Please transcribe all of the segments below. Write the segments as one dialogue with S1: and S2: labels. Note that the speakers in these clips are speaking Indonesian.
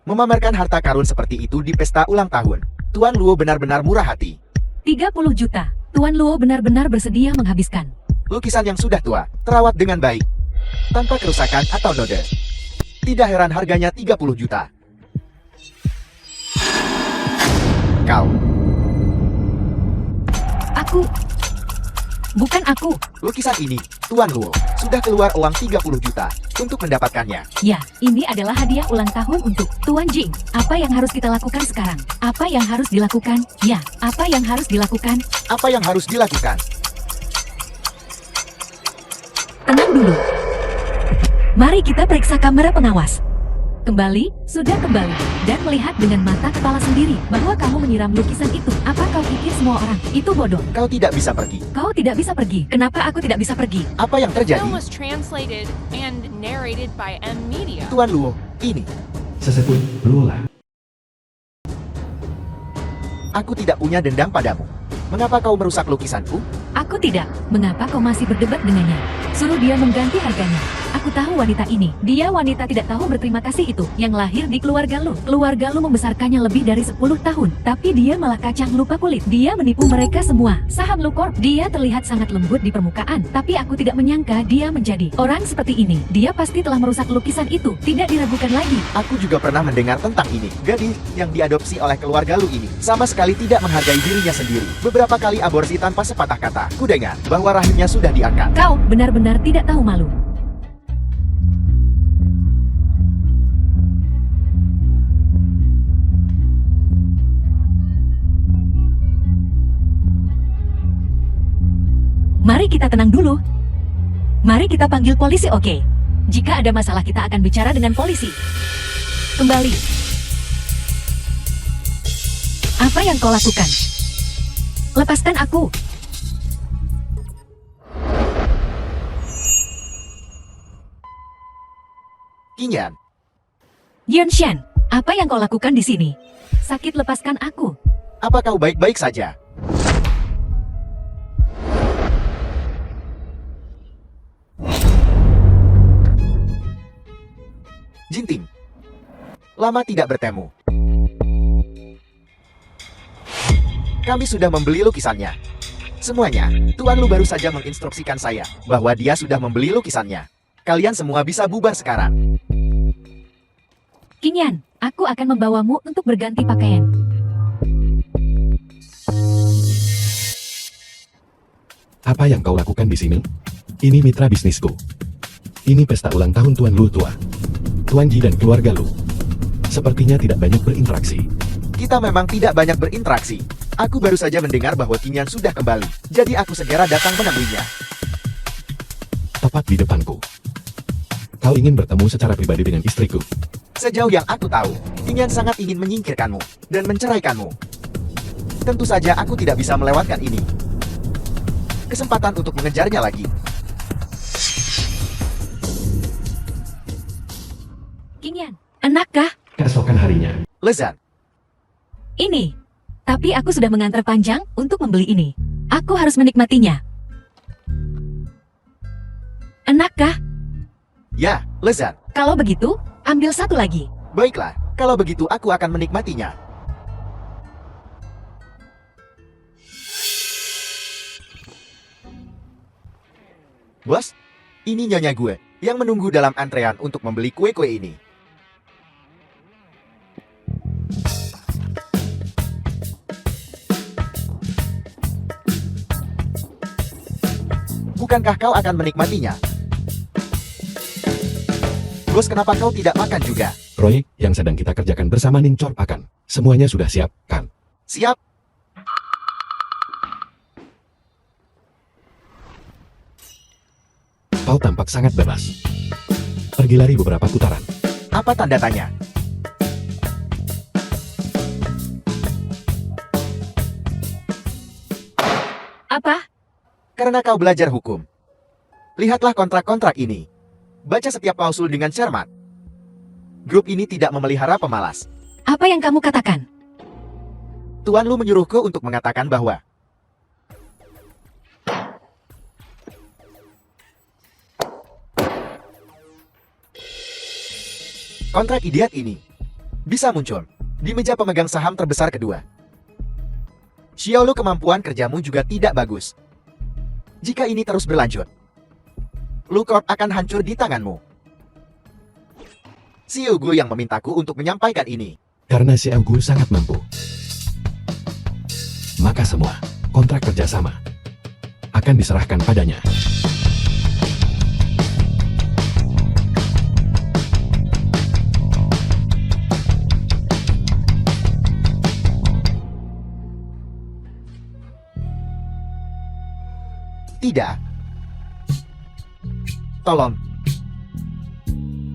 S1: Memamerkan harta karun seperti itu di pesta ulang tahun. Tuan Luo benar-benar murah hati.
S2: 30 juta. Tuan Luo benar-benar bersedia menghabiskan.
S1: Lukisan yang sudah tua, terawat dengan baik, tanpa kerusakan atau node. Tidak heran harganya 30 juta. Kau.
S2: Bukan aku.
S1: Lukisan ini, Tuan Luo, sudah keluar uang 30 juta untuk mendapatkannya.
S2: Ya, ini adalah hadiah ulang tahun untuk Tuan Jing. Apa yang harus kita lakukan sekarang? Apa yang harus dilakukan? Ya, apa yang harus dilakukan?
S1: Apa yang harus dilakukan?
S2: Tenang dulu. Mari kita periksa kamera pengawas. Kembali, sudah kembali, dan melihat dengan mata kepala sendiri bahwa kamu menyiram lukisan itu. Apa kau pikir semua orang itu bodoh?
S1: Kau tidak bisa pergi.
S2: Kau tidak bisa pergi. Kenapa aku tidak bisa pergi?
S1: Apa yang terjadi?
S3: Film was translated and narrated by M Media.
S1: Tuan Luo, ini.
S4: Sesepuh Lola.
S1: Aku tidak punya dendam padamu. Mengapa kau merusak lukisanku?
S2: Aku tidak. Mengapa kau masih berdebat dengannya? Suruh dia mengganti harganya. Aku tahu wanita ini. Dia wanita tidak tahu berterima kasih itu. Yang lahir di keluarga lu. Keluarga lu membesarkannya lebih dari 10 tahun. Tapi dia malah kacang lupa kulit. Dia menipu mereka semua. Saham lu Corp. Dia terlihat sangat lembut di permukaan. Tapi aku tidak menyangka dia menjadi orang seperti ini. Dia pasti telah merusak lukisan itu. Tidak diragukan lagi.
S1: Aku juga pernah mendengar tentang ini. Gadis yang diadopsi oleh keluarga lu ini sama sekali tidak menghargai dirinya sendiri. Beberapa kali aborsi tanpa sepatah kata. Ku dengar bahwa rahimnya sudah diangkat.
S2: Kau benar-benar tidak tahu malu. Mari kita tenang dulu. Mari kita panggil polisi, oke? Jika ada masalah kita akan bicara dengan polisi. Kembali. Apa yang kau lakukan? Lepaskan aku.
S1: Kinyan,
S2: Yunshan, apa yang kau lakukan di sini? Sakit, lepaskan aku.
S1: apa kau baik-baik saja? Jinting, lama tidak bertemu. Kami sudah membeli lukisannya. Semuanya, Tuan Lu baru saja menginstruksikan saya bahwa dia sudah membeli lukisannya. Kalian semua bisa bubar sekarang.
S2: Kinyan, aku akan membawamu untuk berganti pakaian.
S4: Apa yang kau lakukan di sini? Ini mitra bisnisku. Ini pesta ulang tahun Tuan Lu tua. Tuan Ji dan keluarga Lu sepertinya tidak banyak berinteraksi.
S1: Kita memang tidak banyak berinteraksi. Aku baru saja mendengar bahwa Kinyan sudah kembali. Jadi aku segera datang menemuinya.
S4: Tepat di depanku. Kau ingin bertemu secara pribadi dengan istriku.
S1: Sejauh yang aku tahu, Kinyan sangat ingin menyingkirkanmu dan menceraikanmu. Tentu saja aku tidak bisa melewatkan ini. Kesempatan untuk mengejarnya lagi.
S2: Kinyan, enakkah?
S4: Keesokan harinya,
S1: Lezat.
S2: Ini. Tapi aku sudah mengantar panjang untuk membeli ini. Aku harus menikmatinya. Enakkah?
S1: Ya, lezat.
S2: Kalau begitu, ambil satu lagi.
S1: Baiklah, kalau begitu aku akan menikmatinya. Bos, ini nyonya gue yang menunggu dalam antrean untuk membeli kue-kue ini. Bukankah kau akan menikmatinya? Bos, kenapa kau tidak makan juga?
S4: proyek yang sedang kita kerjakan bersama Ning Chorp akan. Semuanya sudah siap, kan?
S1: Siap.
S4: Kau tampak sangat bebas. Pergi lari beberapa putaran.
S1: Apa tanda tanya?
S2: Apa?
S1: Karena kau belajar hukum. Lihatlah kontrak-kontrak ini. Baca setiap klausul dengan cermat. Grup ini tidak memelihara pemalas.
S2: Apa yang kamu katakan?
S1: Tuan Lu menyuruhku untuk mengatakan bahwa kontrak idiot ini bisa muncul di meja pemegang saham terbesar kedua. Xiaolu, kemampuan kerjamu juga tidak bagus. Jika ini terus berlanjut, Lu Corp akan hancur di tanganmu. Xiao Gu yang memintaku untuk menyampaikan ini.
S4: Karena Xiao Gu sangat mampu, maka semua kontrak kerjasama akan diserahkan padanya.
S1: Tidak. Tolong.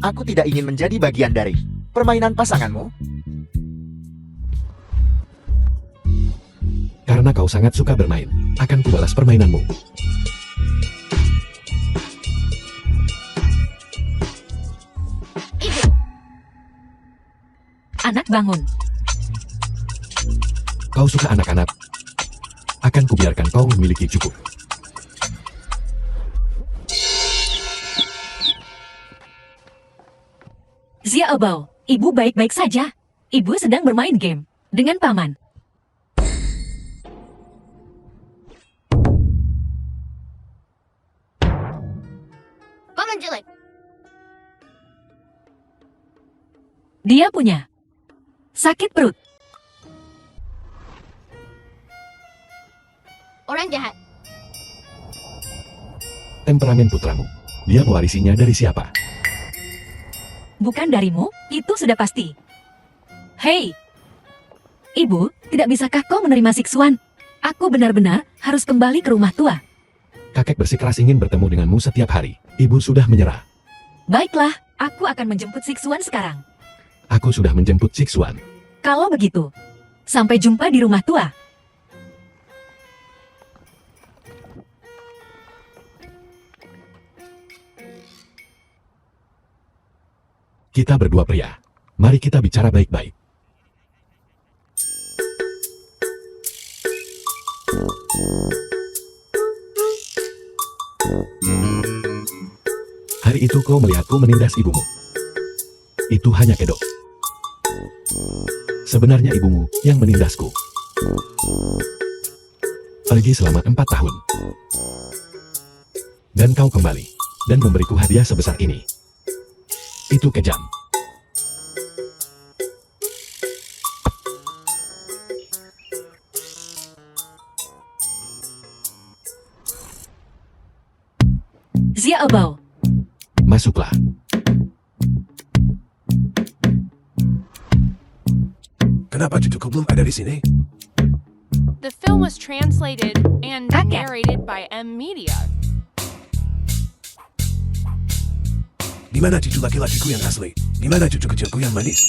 S1: Aku tidak ingin menjadi bagian dari permainan pasanganmu.
S4: Karena kau sangat suka bermain, akan kubalas permainanmu.
S2: Anak bangun.
S4: Kau suka anak-anak, akan kubiarkan kau memiliki cukup.
S2: Xiaobao, ibu baik-baik saja. Ibu sedang bermain game dengan paman.
S5: Paman jelek.
S2: Dia punya sakit perut.
S5: Orang jahat.
S4: Temperamen putramu, dia mewarisinya dari siapa?
S2: Bukan darimu, itu sudah pasti. Hei, ibu, tidak bisakah kau menerima siksuan? Aku benar-benar harus kembali ke rumah tua.
S4: Kakek bersikeras ingin bertemu denganmu setiap hari. Ibu sudah menyerah.
S2: Baiklah, aku akan menjemput siksuan sekarang.
S4: Aku sudah menjemput Siksuan.
S2: Kalau begitu, sampai jumpa di rumah tua.
S4: Kita berdua pria. Mari kita bicara baik-baik. Hari itu kau melihatku menindas ibumu. Itu hanya kedok. Sebenarnya ibumu yang menindasku. Pergi selama 4 tahun. Dan kau kembali dan memberiku hadiah sebesar ini. Itu kejam.
S2: Xiaobao,
S4: Masuklah.
S6: Kenapa cucuku belum ada di sini?
S3: The film was translated and
S2: Kakek.
S3: narrated by M Media.
S6: Di mana cucu laki-lakiku yang asli? Di mana cucu kecilku yang manis?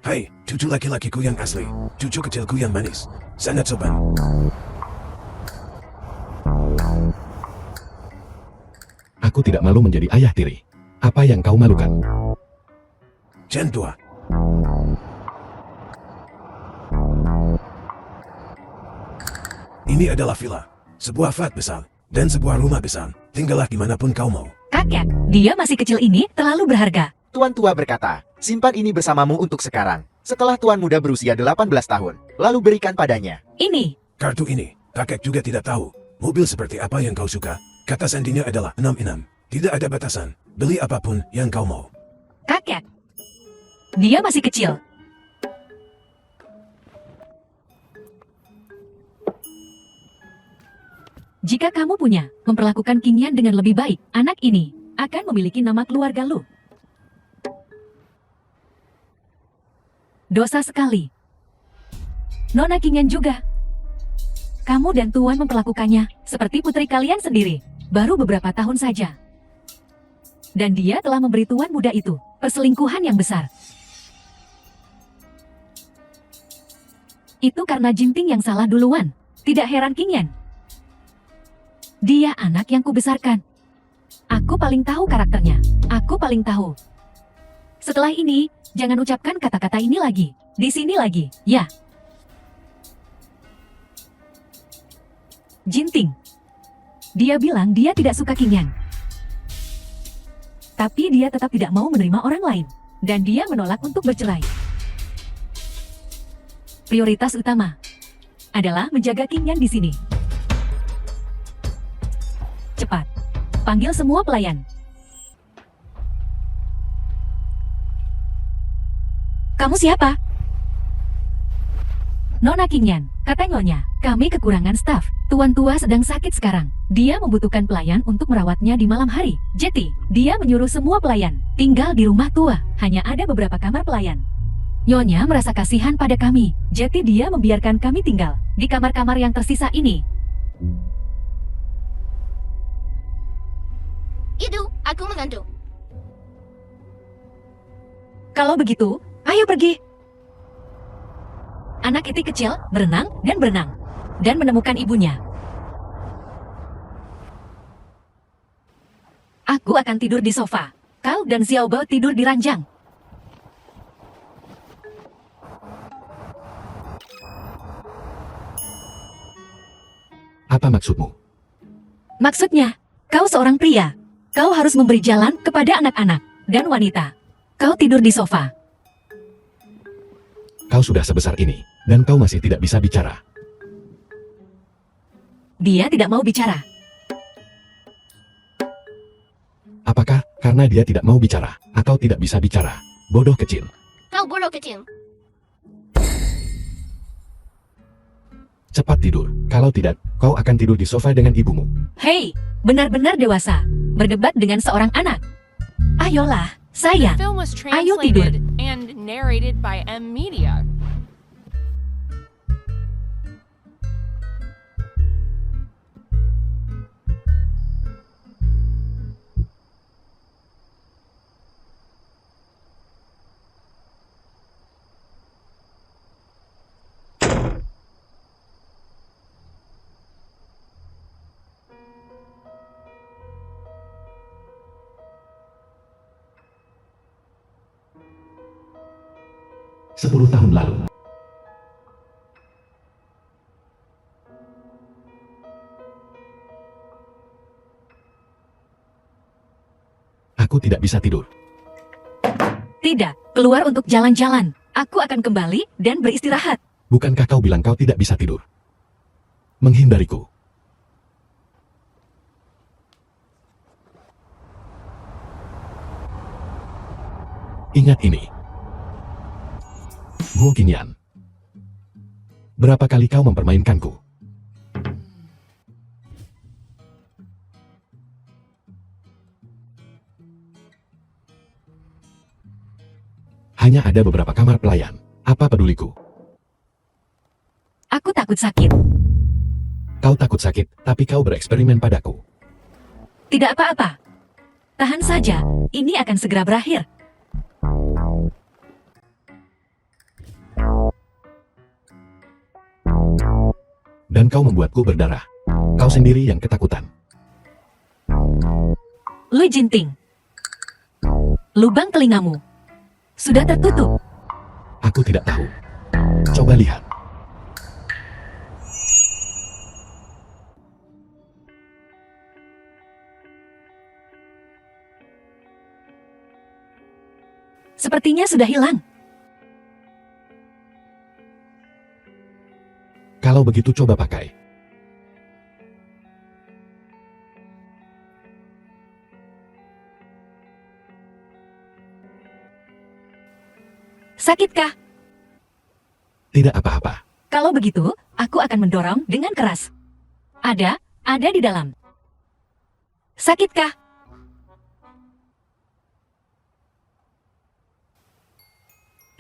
S6: Hai, cucu laki-lakiku yang asli. Cucu kecilku yang manis. Sangat sopan.
S4: Aku tidak malu menjadi ayah tiri. Apa yang kau malukan?
S6: Chen tua. Ini adalah villa. Sebuah flat besar. Dan sebuah rumah besar. Tinggallah dimanapun kau mau.
S2: kakek, dia masih kecil ini terlalu berharga.
S1: Tuan tua berkata, simpan ini bersamamu untuk sekarang. Setelah tuan muda berusia 18 tahun, lalu berikan padanya.
S2: Ini,
S6: Kartu ini, kakek juga tidak tahu. Mobil seperti apa yang kau suka. Kata sandinya adalah 66. Tidak ada batasan. Beli apapun yang kau mau.
S2: kakek. Dia masih kecil. Jika kamu punya, memperlakukan Qingyan dengan lebih baik, anak ini akan memiliki nama keluarga lu. Dosa sekali. Nona Qingyan juga. Kamu dan Tuan memperlakukannya seperti putri kalian sendiri, baru beberapa tahun saja. Dan dia telah memberi Tuan muda itu perselingkuhan yang besar. Itu karena Jinping yang salah duluan. Tidak heran Qingyan. Dia anak yang kubesarkan. Aku paling tahu karakternya. Aku paling tahu. Setelah ini, jangan ucapkan kata-kata ini lagi. Di sini lagi, ya. Jinping. Dia bilang dia tidak suka Qingyan. Tapi dia tetap tidak mau menerima orang lain. Dan dia menolak untuk bercerai. Prioritas utama adalah menjaga King Yan di sini. Cepat, panggil semua pelayan. Kamu siapa? Nona King Yan, kata Nyonya, kami kekurangan staf. Tuan tua sedang sakit sekarang. Dia membutuhkan pelayan untuk merawatnya di malam hari. Jadi, dia menyuruh semua pelayan tinggal di rumah tua. Hanya ada beberapa kamar pelayan. Nyonya merasa kasihan pada kami. Jadi dia membiarkan kami tinggal di kamar-kamar yang tersisa ini.
S5: Itu, aku mengantuk.
S2: Kalau begitu, ayo pergi. Anak itu kecil berenang dan menemukan ibunya. Aku akan tidur di sofa. Kau dan Xiaobao tidur di ranjang.
S4: Apa maksudmu?
S2: Maksudnya, kau seorang pria. Kau harus memberi jalan kepada anak-anak dan wanita. Kau tidur di sofa.
S4: Kau sudah sebesar ini, dan kau masih tidak bisa bicara.
S2: Dia tidak mau bicara.
S4: Apakah karena dia tidak mau bicara, atau tidak bisa bicara? Bodoh kecil.
S5: Kau bodoh kecil.
S4: Cepat tidur. Kalau tidak, kau akan tidur di sofa dengan ibumu.
S2: Hei, benar-benar dewasa. Berdebat dengan seorang anak. Ayolah, sayang.
S3: The film was
S2: Ayo tidur.
S3: translated and narrated by M Media.
S4: Sepuluh tahun lalu. Aku tidak bisa tidur.
S2: Tidak, keluar untuk jalan-jalan. Aku akan kembali dan beristirahat.
S4: Bukankah kau bilang kau tidak bisa tidur? Menghindariku. Ingat ini. Guo Qingyan. Berapa kali kau mempermainkanku? Hanya ada beberapa kamar pelayan. Apa peduliku?
S2: Aku takut sakit.
S4: Kau takut sakit, tapi kau bereksperimen padaku.
S2: Tidak apa-apa. Tahan saja, ini akan segera berakhir.
S4: Dan kau membuatku berdarah. Kau sendiri yang ketakutan.
S2: Lui Jinting. Lubang telingamu sudah tertutup.
S4: Aku tidak tahu. Coba lihat.
S2: Sepertinya sudah hilang.
S4: Kalau begitu coba pakai.
S2: Sakitkah?
S4: Tidak apa-apa.
S2: Kalau begitu, aku akan mendorong dengan keras. Ada di dalam. Sakitkah?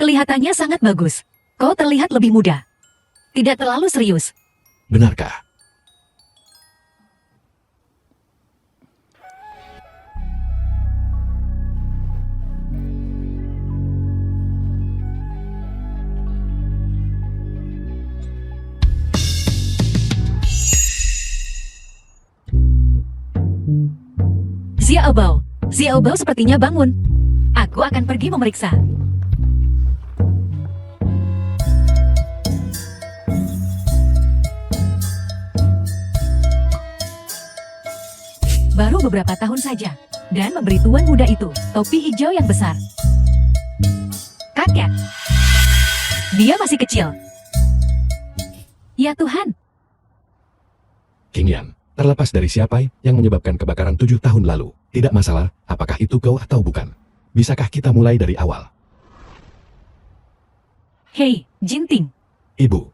S2: Kelihatannya sangat bagus. Kau terlihat lebih muda. Tidak terlalu serius.
S4: Benarkah?
S2: Xiaobao. Xiaobao sepertinya bangun. Aku akan pergi memeriksa. Baru beberapa tahun saja, dan memberi tuan muda itu topi hijau yang besar. Kakek. Dia masih kecil. Ya Tuhan,
S4: King Yan, terlepas dari siapa yang menyebabkan kebakaran 7 tahun lalu, tidak masalah apakah itu kau atau bukan. Bisakah kita mulai dari awal?
S2: hei, Jinting,
S4: Ibu,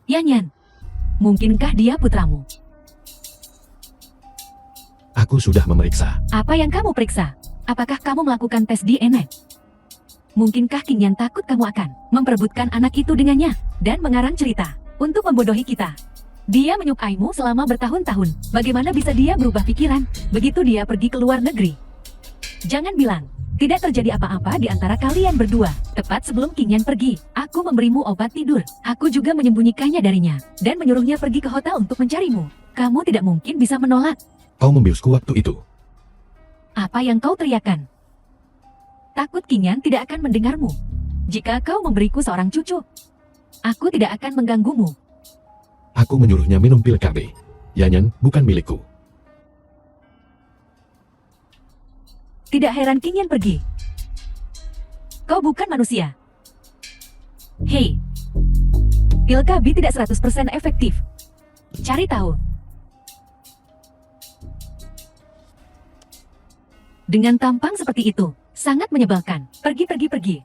S2: Yanyan. Mungkinkah dia putramu?
S4: aku sudah memeriksa.
S2: Apa yang kamu periksa? Apakah kamu melakukan tes DNA? Mungkinkah King Yan takut kamu akan memperebutkan anak itu dengannya dan mengarang cerita untuk membodohi kita? Dia menyukaimu selama bertahun-tahun. Bagaimana bisa dia berubah pikiran begitu dia pergi ke luar negeri? Jangan bilang tidak terjadi apa-apa di antara kalian berdua. Tepat sebelum King Yan pergi, aku memberimu obat tidur. Aku juga menyembunyikannya darinya dan menyuruhnya pergi ke hotel untuk mencarimu. Kamu tidak mungkin bisa menolak.
S4: Kau membiusku waktu itu.
S2: Apa yang kau teriakan? Takut King Yan tidak akan mendengarmu. Jika kau memberiku seorang cucu, aku tidak akan mengganggumu.
S4: Aku menyuruhnya minum pil KB. Yanyan bukan milikku.
S2: Tidak heran King Yan pergi. Kau bukan manusia. Hei, pil KB tidak 100% efektif. Cari tahu. Dengan tampang seperti itu, sangat menyebalkan. Pergi, pergi, pergi.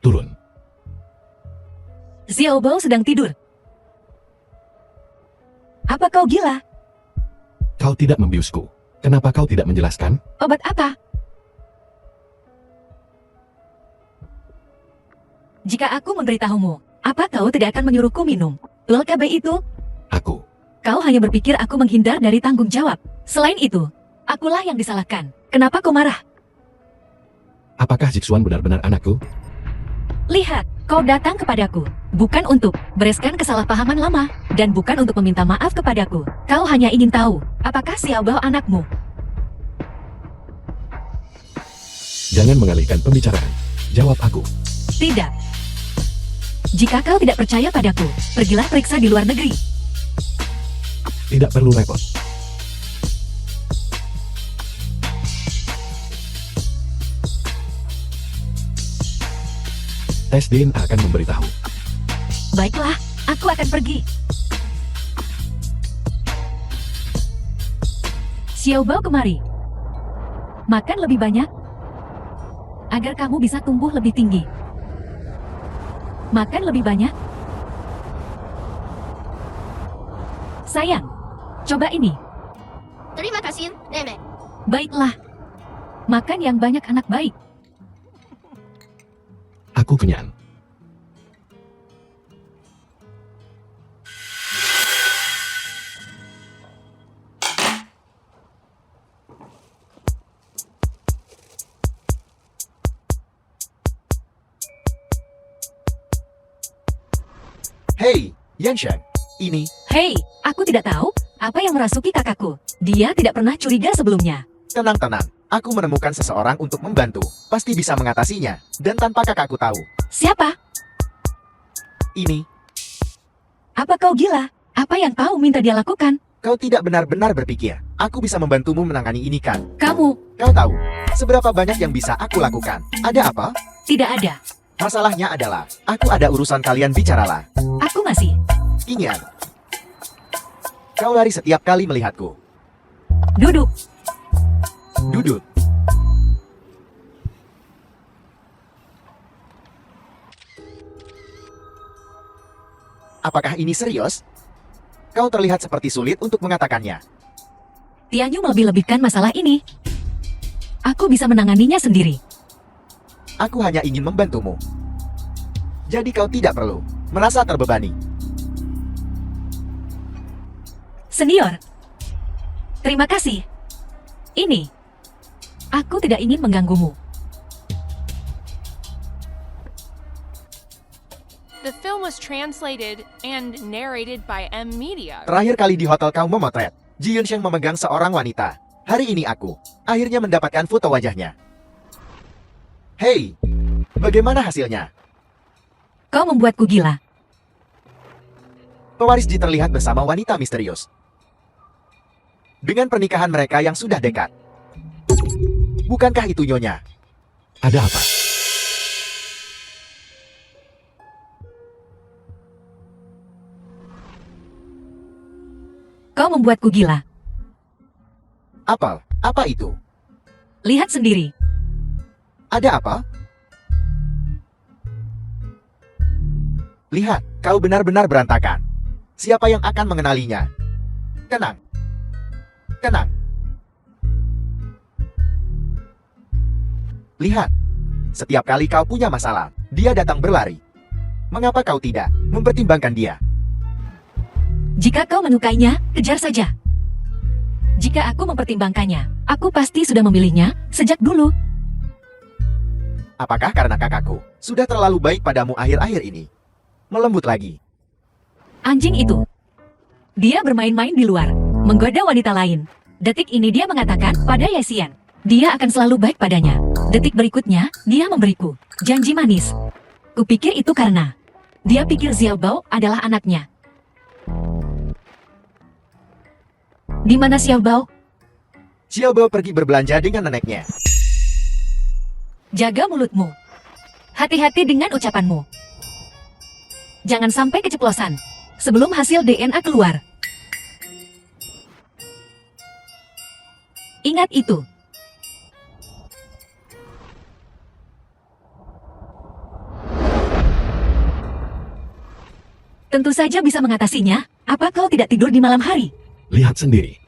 S4: Turun.
S2: Xiao Bao sedang tidur. Apa kau gila?
S4: Kau tidak membiusku. Kenapa kau tidak menjelaskan?
S2: Obat apa? Jika aku memberitahumu, apa kau tidak akan menyuruhku minum pil KB itu?
S4: Aku.
S2: Kau hanya berpikir aku menghindar dari tanggung jawab. Selain itu, akulah yang disalahkan. Kenapa kau marah?
S4: Apakah Jixuan benar-benar anakku?
S2: Lihat, kau datang kepadaku. Bukan untuk bereskan kesalahpahaman lama, dan bukan untuk meminta maaf kepadaku. Kau hanya ingin tahu, apakah Xiao Bao anakmu?
S4: Jangan mengalihkan pembicaraan. Jawab aku.
S2: Tidak. Jika kau tidak percaya padaku, pergilah periksa di luar negeri.
S4: Tidak perlu repot. Tes DNA akan memberitahu.
S2: Baiklah, aku akan pergi. Xiao Bao kemari. Makan lebih banyak, agar kamu bisa tumbuh lebih tinggi. Makan lebih banyak. Sayang, coba ini.
S5: Terima kasih, Nenek.
S2: Baiklah. Makan yang banyak anak baik.
S4: Aku kenyang.
S1: Hei, Yansheng, ini
S2: Hei, aku tidak tahu apa yang merasuki kakakku. Dia tidak pernah curiga sebelumnya.
S1: tenang-tenang. Aku menemukan seseorang untuk membantu. Pasti bisa mengatasinya. Dan tanpa kakakku tahu.
S2: Siapa?
S1: Ini,
S2: Apa kau gila? Apa yang kau minta dia lakukan?
S1: kau tidak benar-benar berpikir. Aku bisa membantumu menangani ini kan?
S2: Kamu,
S1: Kau tahu, seberapa banyak yang bisa aku lakukan. Ada apa?
S2: tidak ada.
S1: Masalahnya adalah, aku ada urusan kalian bicaralah.
S2: Aku masih.
S1: Ingyan. Kau lari setiap kali melihatku.
S2: Duduk.
S1: Duduk. Apakah ini serius? Kau terlihat seperti sulit untuk mengatakannya.
S2: Tianyu melebih-lebihkan masalah ini. Aku bisa menanganinya sendiri.
S1: Aku hanya ingin membantumu. Jadi kau tidak perlu merasa terbebani.
S2: Senior. Terima kasih. Ini. Aku tidak ingin mengganggumu.
S3: The film was translated and narrated by M Media.
S1: Terakhir kali di hotel kau memotret, Ji Yunsheng memegang seorang wanita. Hari ini aku akhirnya mendapatkan foto wajahnya. Hei, bagaimana hasilnya?
S2: Kau membuatku gila.
S1: Pewaris Ji terlihat bersama wanita misterius. Dengan pernikahan mereka yang sudah dekat. Bukankah itu Nyonya?
S4: Ada apa?
S2: Kau membuatku gila.
S1: Apel, apa itu?
S2: Lihat sendiri.
S1: Ada apa? Lihat, kau benar-benar berantakan. Siapa yang akan mengenalinya? Tenang. Tenang. Lihat. Setiap kali kau punya masalah, dia datang berlari. Mengapa kau tidak mempertimbangkan dia?
S2: Jika kau menyukainya, kejar saja. Jika aku mempertimbangkannya, aku pasti sudah memilihnya sejak dulu.
S1: Apakah karena kakakku sudah terlalu baik padamu akhir-akhir ini? Melembut lagi.
S2: Anjing itu. Dia bermain-main di luar, menggoda wanita lain. Detik ini dia mengatakan pada Yesian, dia akan selalu baik padanya. Detik berikutnya, dia memberiku janji manis. Kupikir itu karena dia pikir Xiaobao adalah anaknya. Di mana Xiaobao?
S1: Xiaobao pergi berbelanja dengan neneknya.
S2: Jaga mulutmu. Hati-hati dengan ucapanmu. Jangan sampai keceplosan sebelum hasil DNA keluar. Ingat itu. Tentu saja bisa mengatasinya. Apa kau tidak tidur di malam hari?
S4: Lihat sendiri.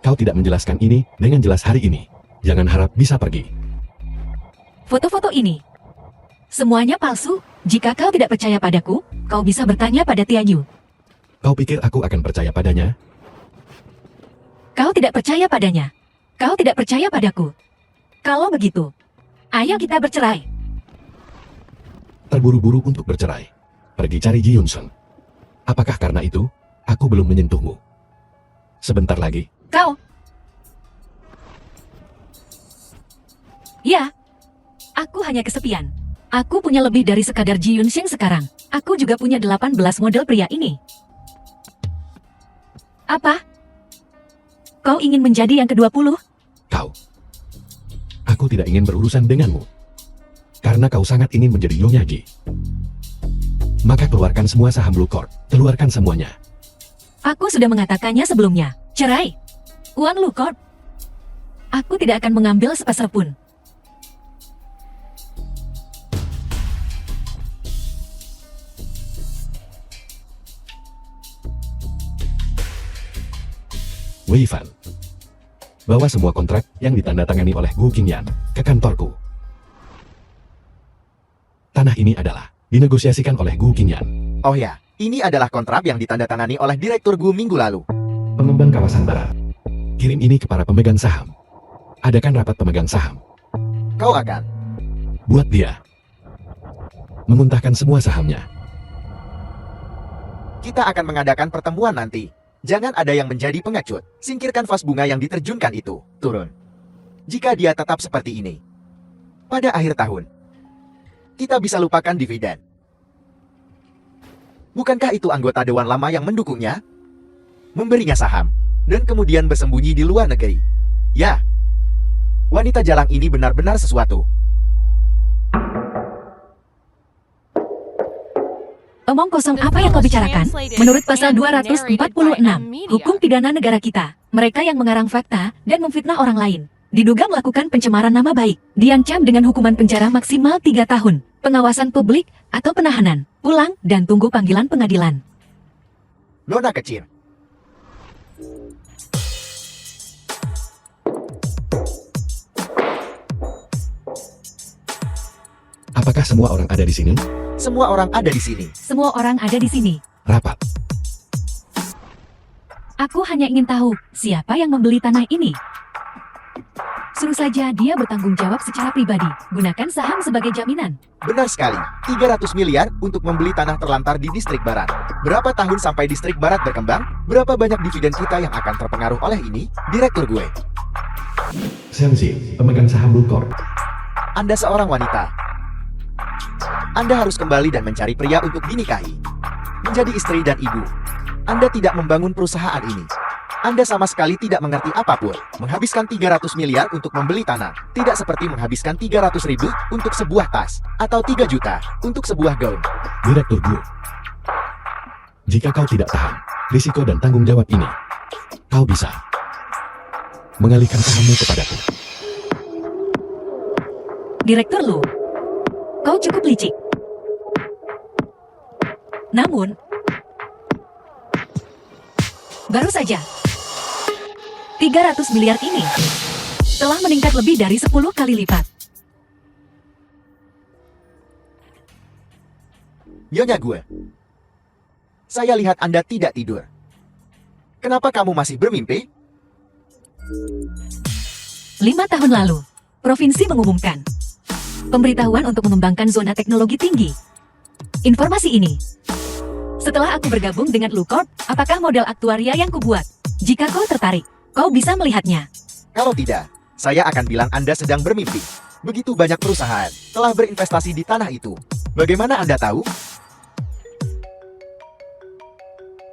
S4: Kau tidak menjelaskan ini dengan jelas hari ini. Jangan harap bisa pergi.
S2: Foto-foto ini. Semuanya palsu. Jika kau tidak percaya padaku, kau bisa bertanya pada Tianyu.
S4: Kau pikir aku akan percaya padanya?
S2: Kau tidak percaya padanya. Kau tidak percaya padaku. Kalau begitu, ayo kita bercerai.
S4: Terburu-buru untuk bercerai. Pergi cari Ji Yun-sung. Apakah karena itu, aku belum menyentuhmu? Sebentar lagi.
S2: Kau. Ya. Aku hanya kesepian. Aku punya lebih dari sekadar Ji Yun-sung sekarang. Aku juga punya 18 model pria ini. Apa? Kau ingin menjadi yang ke-20?
S4: Kau. Aku tidak ingin berurusan denganmu. Karena kau sangat ingin menjadi Nyonya Ji. Maka keluarkan semua saham Blue Corp. Keluarkan semuanya.
S2: Aku sudah mengatakannya sebelumnya. Cerai. Uang Blue Corp. Aku tidak akan mengambil sepeser pun.
S4: Wei Fan. Bawa semua kontrak yang ditandatangani oleh Gu Qingyan ke kantorku. Tanah ini adalah dinegosiasikan oleh Gu Qingyan.
S1: Oh ya, ini adalah kontrak yang ditandatangani oleh Direktur Gu minggu lalu.
S4: Pengembang kawasan barat. Kirim ini ke para pemegang saham. Adakan rapat pemegang saham.
S1: Kau akan
S4: Buat dia memuntahkan semua sahamnya.
S1: Kita akan mengadakan pertemuan nanti. Jangan ada yang menjadi pengecut. Singkirkan vas bunga yang diterjunkan itu. Turun. Jika dia tetap seperti ini, pada akhir tahun, kita bisa lupakan dividen. Bukankah itu anggota dewan lama yang mendukungnya? Memberinya saham, dan kemudian bersembunyi di luar negeri. Ya, wanita jalang ini benar-benar sesuatu.
S2: Omong kosong apa yang kau bicarakan? Menurut pasal 246 Hukum Pidana Negara kita, mereka yang mengarang fakta dan memfitnah orang lain diduga melakukan pencemaran nama baik, diancam dengan hukuman penjara maksimal 3 tahun, pengawasan publik atau penahanan, pulang dan tunggu panggilan pengadilan.
S1: Nona kecil.
S4: Apakah semua orang ada di sini?
S1: Semua orang ada di sini.
S2: Semua orang ada di sini.
S4: Rapat.
S2: Aku hanya ingin tahu siapa yang membeli tanah ini. Suruh saja dia bertanggung jawab secara pribadi. Gunakan saham sebagai jaminan.
S1: Benar sekali, 300 miliar untuk membeli tanah terlantar di distrik barat. Berapa tahun sampai distrik barat berkembang? Berapa banyak dividen kita yang akan terpengaruh oleh ini? Direktur gue.
S4: Sensi, pemegang saham Blue Corp.
S1: Anda seorang wanita. Anda harus kembali dan mencari pria untuk dinikahi. Menjadi istri dan ibu. Anda tidak membangun perusahaan ini. Anda sama sekali tidak mengerti apapun. Menghabiskan 300 miliar untuk membeli tanah. Tidak seperti menghabiskan 300 ribu untuk sebuah tas. Atau 3 juta untuk sebuah gaun.
S4: Direktur Gu. Jika kau tidak tahan risiko dan tanggung jawab ini, kau bisa mengalihkan sahammu kepadaku.
S2: Direktur Lu, kau cukup licik. Namun, baru saja 300 miliar ini telah meningkat lebih dari 10 kali lipat.
S1: Nyonya gue. Saya lihat Anda tidak tidur. Kenapa kamu masih bermimpi?
S2: 5 tahun lalu, provinsi mengumumkan pemberitahuan untuk mengembangkan zona teknologi tinggi. Informasi ini, setelah aku bergabung dengan Lucorp, apakah model aktuaria yang kubuat? Jika kau tertarik, kau bisa melihatnya.
S1: Kalau tidak, saya akan bilang Anda sedang bermimpi. Begitu banyak perusahaan telah berinvestasi di tanah itu. Bagaimana Anda tahu?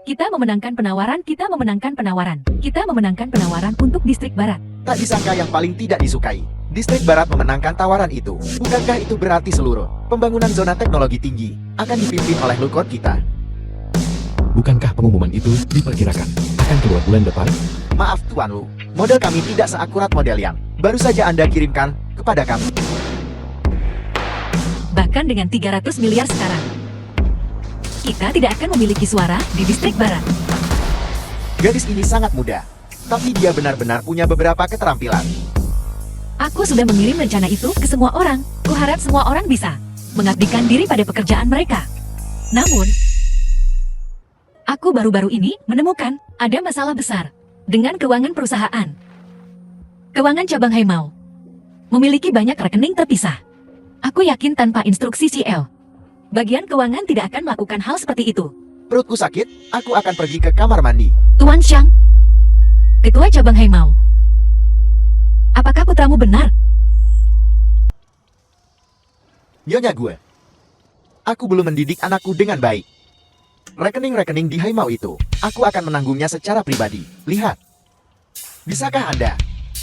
S2: Kita memenangkan penawaran untuk Distrik Barat.
S1: Tak disangka yang paling tidak disukai. Distrik Barat memenangkan tawaran itu. Bukankah itu berarti seluruh pembangunan zona teknologi tinggi akan dipimpin oleh Lucorp kita?
S4: Bukankah pengumuman itu diperkirakan akan keluar bulan depan?
S1: Maaf Tuan Lu, model kami tidak seakurat model yang baru saja Anda kirimkan kepada kami.
S2: Bahkan dengan 300 miliar sekarang, kita tidak akan memiliki suara di Distrik Barat.
S1: Gadis ini sangat muda, tapi dia benar-benar punya beberapa keterampilan.
S2: Aku sudah mengirim rencana itu ke semua orang. Kuharap semua orang bisa mengabdikan diri pada pekerjaan mereka. Namun, aku baru-baru ini menemukan ada masalah besar dengan keuangan perusahaan. Keuangan cabang Haimau memiliki banyak rekening terpisah. Aku yakin tanpa instruksi CL, bagian keuangan tidak akan melakukan hal seperti itu.
S1: Perutku sakit, aku akan pergi ke kamar mandi.
S2: Tuan Shang, Ketua Cabang Haimau, apakah putramu benar?
S1: Nyonya gue. Aku belum mendidik anakku dengan baik. Rekening-rekening di Haimau itu, aku akan menanggungnya secara pribadi. Lihat. Bisakah Anda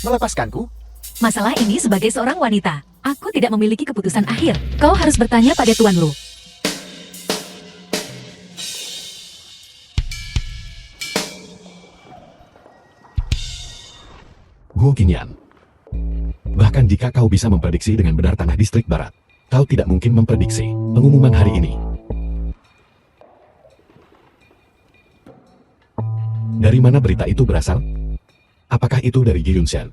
S1: melepaskanku?
S2: Masalah ini sebagai seorang wanita, aku tidak memiliki keputusan akhir. Kau harus bertanya pada Tuan Lu.
S4: Gu Qingyan. Bahkan jika kau bisa memprediksi dengan benar tanah Distrik Barat, kau tidak mungkin memprediksi pengumuman hari ini. Dari mana berita itu berasal? Apakah itu dari Gi Yunshan?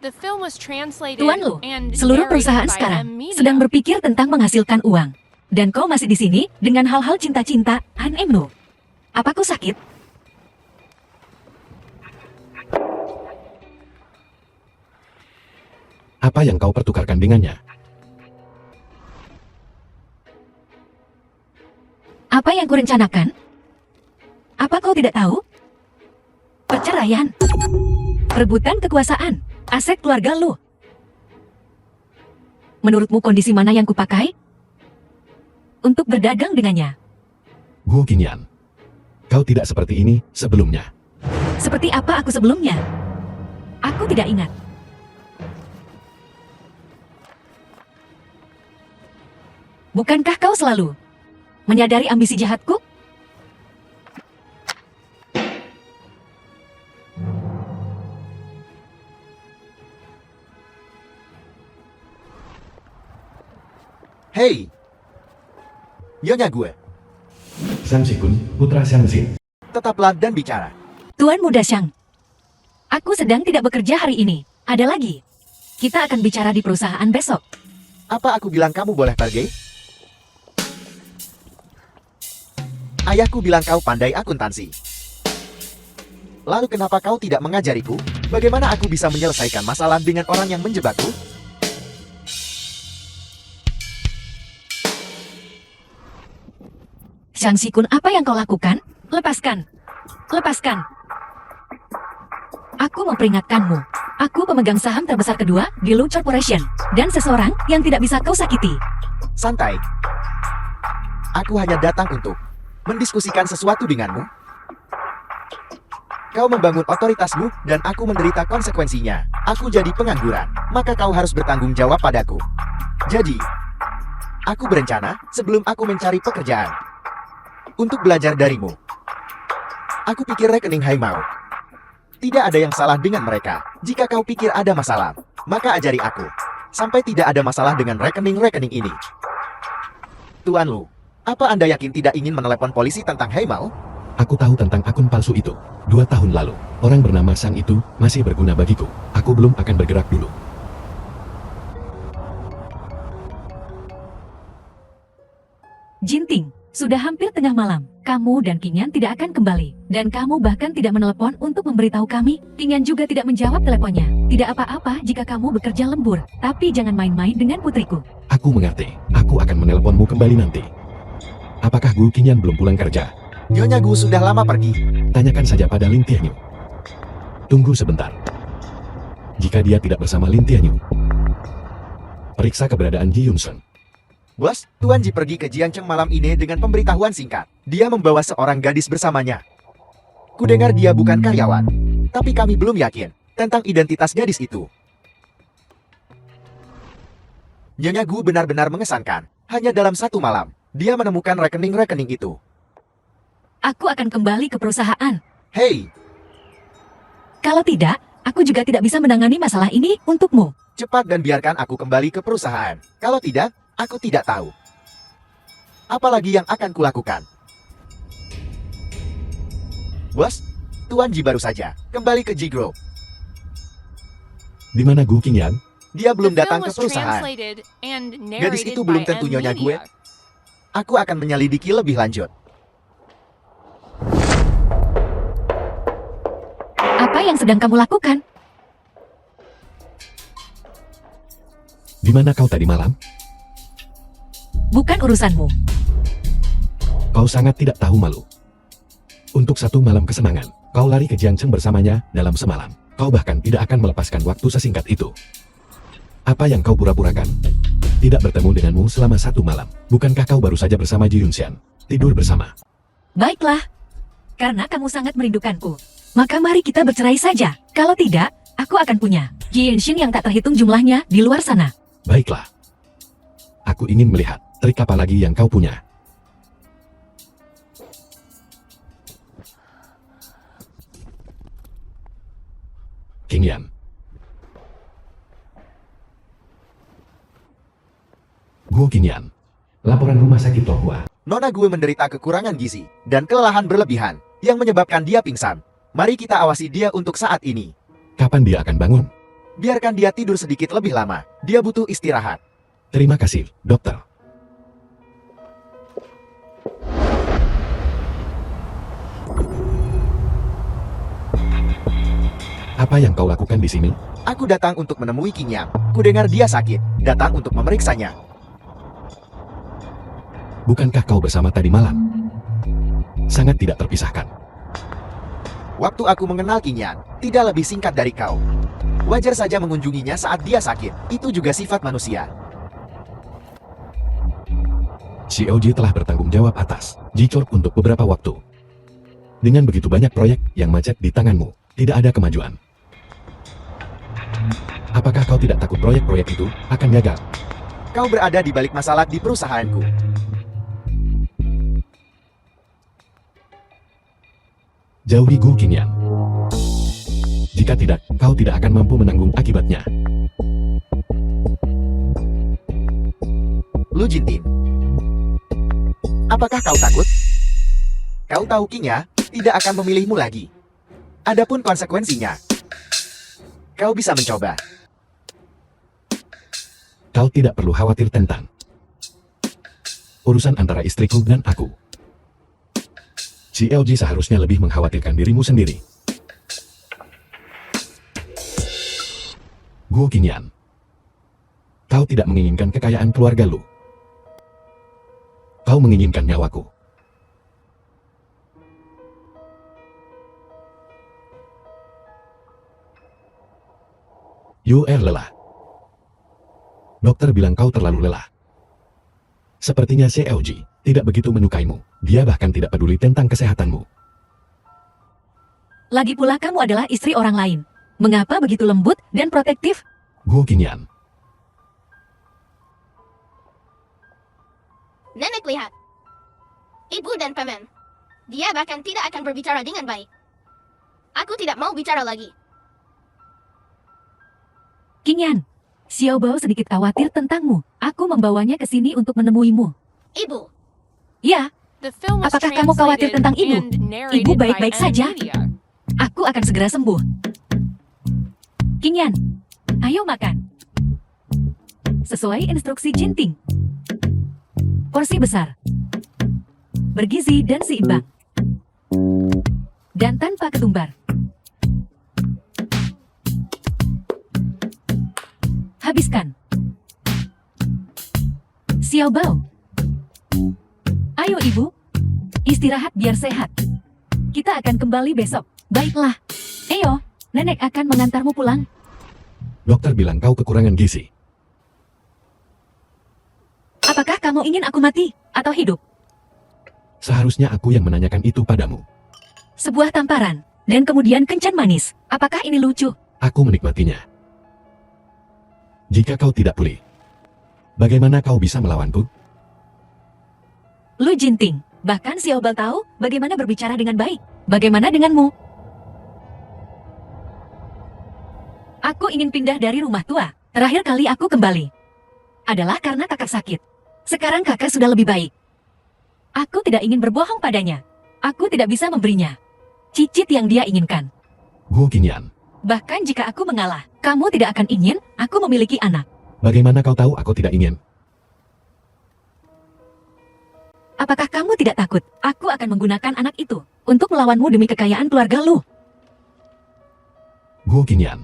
S3: The film was translated
S2: Tuan Lu,
S3: and
S2: seluruh
S3: narrated
S2: perusahaan
S3: by
S2: sekarang
S3: M-Media.
S2: sedang berpikir tentang menghasilkan uang. Dan kau masih di sini dengan hal-hal cinta-cinta, Han Emno. Apa kau sakit?
S4: Apa yang kau pertukarkan dengannya?
S2: Apa yang kurencanakan? Apa kau tidak tahu? Perceraian. Rebutan kekuasaan. Aset keluarga lu. Menurutmu kondisi mana yang kupakai untuk berdagang dengannya?
S4: Gu Qingyan. Kau tidak seperti ini sebelumnya.
S2: Seperti apa aku sebelumnya? Aku tidak ingat. Bukankah kau selalu menyadari ambisi jahatku?
S1: Hei! Nyonya gue,
S4: Shang Xikun, putra Shang Xin.
S1: tetaplah dan bicara.
S2: Tuan Muda Shang, aku sedang tidak bekerja hari ini. Ada lagi. Kita akan bicara di perusahaan besok.
S1: Apa aku bilang kamu boleh pergi? Ayahku bilang kau pandai akuntansi. Lalu kenapa kau tidak mengajariku? Bagaimana aku bisa menyelesaikan masalah dengan orang yang menjebakku?
S2: Shang Xikun, apa yang kau lakukan? Lepaskan. Lepaskan. Aku memperingatkanmu. Aku pemegang saham terbesar kedua di Lu Corporation. Dan seseorang yang tidak bisa kau sakiti.
S1: Santai. Aku hanya datang untuk mendiskusikan sesuatu denganmu. Kau membangun otoritasmu, dan aku menderita konsekuensinya. Aku jadi pengangguran, maka kau harus bertanggung jawab padaku. Jadi, aku berencana sebelum aku mencari pekerjaan untuk belajar darimu. Aku pikir rekening Haimau. Tidak ada yang salah dengan mereka. Jika kau pikir ada masalah, maka ajari aku. Sampai tidak ada masalah dengan rekening-rekening ini. Tuan Lu, apa Anda yakin tidak ingin menelepon polisi tentang Haimau?
S4: Aku tahu tentang akun palsu itu. 2 tahun lalu, orang bernama Sang itu masih berguna bagiku. Aku belum akan bergerak dulu.
S2: Jinting, sudah hampir tengah malam. Kamu dan Qingyan tidak akan kembali. Dan kamu bahkan tidak menelepon untuk memberitahu kami. Qingyan juga tidak menjawab teleponnya. Tidak apa-apa jika kamu bekerja lembur. Tapi jangan main-main dengan putriku.
S4: Aku mengerti. Aku akan menelponmu kembali nanti. Apakah Gu Qingyan belum pulang kerja?
S1: Nyonya Gu sudah lama pergi.
S4: Tanyakan saja pada Lin Tianyu. Tunggu sebentar. Jika dia tidak bersama Lin Tianyu, periksa keberadaan Ji Yunsun.
S1: Bos, Tuan Ji pergi ke Jiangcheng malam ini dengan pemberitahuan singkat. Dia membawa seorang gadis bersamanya. Kudengar dia bukan karyawan. Tapi kami belum yakin tentang identitas gadis itu. Nyonya Gu benar-benar mengesankan. Hanya dalam 1 malam, dia menemukan rekening-rekening itu.
S2: Aku akan kembali ke perusahaan.
S1: Hei,
S2: Kalau tidak, aku juga tidak bisa menangani masalah ini untukmu.
S1: cepat dan biarkan aku kembali ke perusahaan. Kalau tidak, aku tidak tahu. Apalagi yang akan kulakukan. Bos, Tuan Ji baru saja kembali ke Jigro.
S4: Di mana Gu Qingyan?
S1: Dia belum
S3: The
S1: datang
S3: film
S1: ke
S3: was
S1: perusahaan.
S3: translated and
S1: Gadis
S3: narrated
S1: itu belum
S3: by
S1: tentu
S3: M
S1: nyonya gue.
S3: Media.
S1: Aku akan menyelidiki lebih lanjut.
S2: Apa yang sedang kamu lakukan?
S4: Di mana kau tadi malam?
S2: Bukan urusanmu.
S4: Kau sangat tidak tahu malu. Untuk 1 malam kesenangan, kau lari ke Jiangcheng bersamanya dalam semalam. Kau bahkan tidak akan melepaskan waktu sesingkat itu. Apa yang kau pura-purakan? Tidak bertemu denganmu selama 1 malam. Bukankah kau baru saja bersama Ji Yunxian? Tidur bersama.
S2: Baiklah. Karena kamu sangat merindukanku. Maka mari kita bercerai saja. Kalau tidak, aku akan punya Ji Yunxin yang tak terhitung jumlahnya di luar sana.
S4: Baiklah. Aku ingin melihat trik apa lagi yang kau punya. Qingyan. Gu Qingyan. Laporan rumah sakit Tohua.
S1: Nona gue menderita kekurangan gizi dan kelelahan berlebihan yang menyebabkan dia pingsan. Mari kita awasi dia untuk saat ini.
S4: Kapan dia akan bangun?
S1: Biarkan dia tidur sedikit lebih lama. Dia butuh istirahat.
S4: Terima kasih, dokter. Apa yang kau lakukan di sini?
S1: Aku datang untuk menemui Qingyan. Kudengar dia sakit. Datang untuk memeriksanya.
S4: Bukankah kau bersama tadi malam? Sangat tidak terpisahkan.
S1: Waktu aku mengenal Qingyan, tidak lebih singkat dari kau. Wajar saja mengunjunginya saat dia sakit. Itu juga sifat manusia.
S4: COG telah bertanggung jawab atas G-Corp untuk beberapa waktu. Dengan begitu banyak proyek yang macet di tanganmu, tidak ada kemajuan. Apakah kau tidak takut proyek-proyek itu akan gagal?
S1: Kau berada di balik masalah di perusahaanku.
S4: Jauhi Gu Qingyan. Jika tidak, kau tidak akan mampu menanggung akibatnya.
S1: Lu Jintin. Apakah kau takut? Kau tahu Qingyan tidak akan memilihmu lagi. Adapun konsekuensinya, kau bisa mencoba.
S4: Kau tidak perlu khawatir tentang urusan antara istriku dan aku. CLG seharusnya lebih mengkhawatirkan dirimu sendiri. Gu Qingyan. Kau tidak menginginkan kekayaan keluarga lu. Kau menginginkan nyawaku. You are lelah. Dokter bilang kau terlalu lelah. Sepertinya CLG tidak begitu menyukaimu. Dia bahkan tidak peduli tentang kesehatanmu.
S2: Lagi pula kamu adalah istri orang lain. Mengapa begitu lembut dan protektif?
S4: Guo Qingyan,
S5: Nenek lihat. Ibu dan paman. Dia bahkan tidak akan berbicara dengan baik. Aku tidak mau bicara lagi.
S2: Qingyan, Xiao Bao sedikit khawatir tentangmu. Aku membawanya ke sini untuk menemuimu.
S5: Ibu.
S2: Ya,
S3: The film was
S2: Apakah kamu khawatir
S3: translated
S2: tentang ibu?
S3: and narrated
S2: Ibu
S3: by
S2: baik-baik
S3: M
S2: saja?
S3: Media.
S2: aku akan segera sembuh. Qingyan, ayo makan. Sesuai instruksi Jinting. Porsi besar, bergizi dan seimbang, dan tanpa ketumbar. Habiskan. Xiao Bao. Ayo ibu, istirahat biar sehat. Kita akan kembali besok. Baiklah. Ayo, nenek akan mengantarmu pulang.
S4: dokter bilang kau kekurangan gizi.
S2: Apakah kamu ingin aku mati atau hidup?
S4: Seharusnya aku yang menanyakan itu padamu.
S2: Sebuah tamparan, dan kemudian kencan manis. Apakah ini lucu?
S4: Aku menikmatinya. Jika kau tidak pulih, bagaimana kau bisa melawanku?
S2: Lu Jinting, bahkan Xiao Bao tahu bagaimana berbicara dengan baik. Bagaimana denganmu? Aku ingin pindah dari rumah tua. Terakhir kali aku kembali adalah karena kakak sakit. Sekarang kakak sudah lebih baik. Aku tidak ingin berbohong padanya. Aku tidak bisa memberinya cicit yang dia inginkan.
S4: Guo Qingyan,
S2: Bahkan jika aku mengalah, kamu tidak akan ingin aku memiliki anak.
S4: bagaimana kau tahu aku tidak ingin?
S2: Apakah kamu tidak takut? Aku akan menggunakan anak itu untuk melawanmu demi kekayaan keluarga lu.
S4: Guo Qingyan,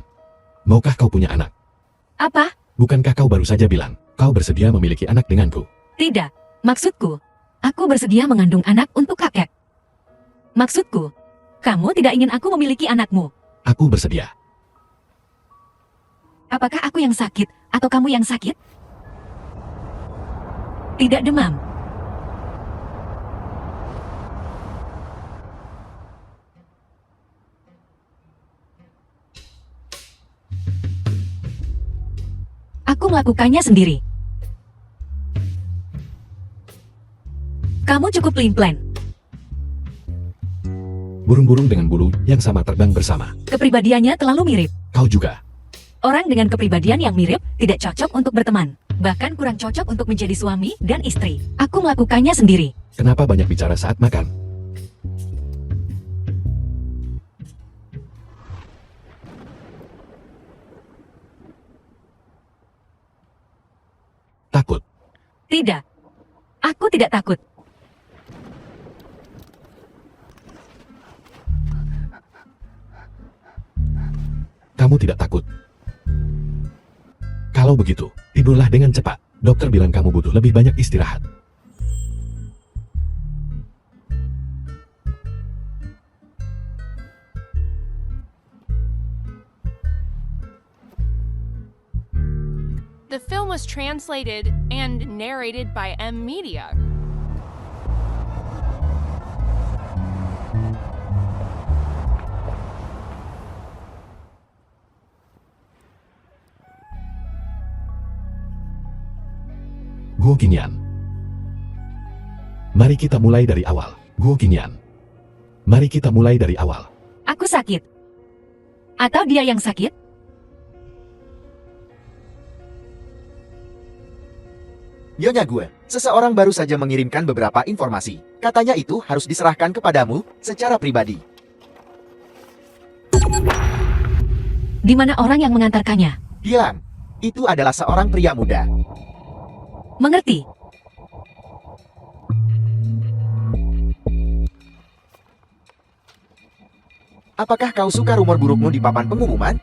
S4: maukah kau punya anak?
S2: Apa?
S4: Bukankah kau baru saja bilang, kau bersedia memiliki anak denganku?
S2: Tidak. Maksudku, aku bersedia mengandung anak untuk kakek. Maksudku, kamu tidak ingin aku memiliki anakmu.
S4: Aku bersedia.
S2: Apakah aku yang sakit atau kamu yang sakit? Tidak demam. Aku melakukannya sendiri. Kamu cukup pelin-pelan.
S4: Burung-burung dengan bulu yang sama terbang bersama.
S2: Kepribadiannya terlalu mirip.
S4: Kau juga.
S2: Orang dengan kepribadian yang mirip tidak cocok untuk berteman. Bahkan kurang cocok untuk menjadi suami dan istri. Aku melakukannya sendiri.
S4: Kenapa banyak bicara saat makan? Takut.
S2: Tidak. Aku tidak takut.
S4: Kamu tidak takut. Kalau begitu, tidurlah dengan cepat. Dokter bilang kamu butuh lebih banyak istirahat.
S3: The film was translated and narrated by M Media.
S4: Guo Qingyan. Mari kita mulai dari awal. Guo Qingyan. Mari kita mulai dari awal.
S2: Aku sakit. Atau dia yang sakit?
S1: Nyonya gue, seseorang baru saja mengirimkan beberapa informasi. Katanya itu harus diserahkan kepadamu secara pribadi.
S2: Di mana orang yang mengantarkannya?
S1: Bilang, itu adalah seorang pria muda.
S2: Mengerti?
S1: Apakah kau suka rumor burukmu di papan pengumuman?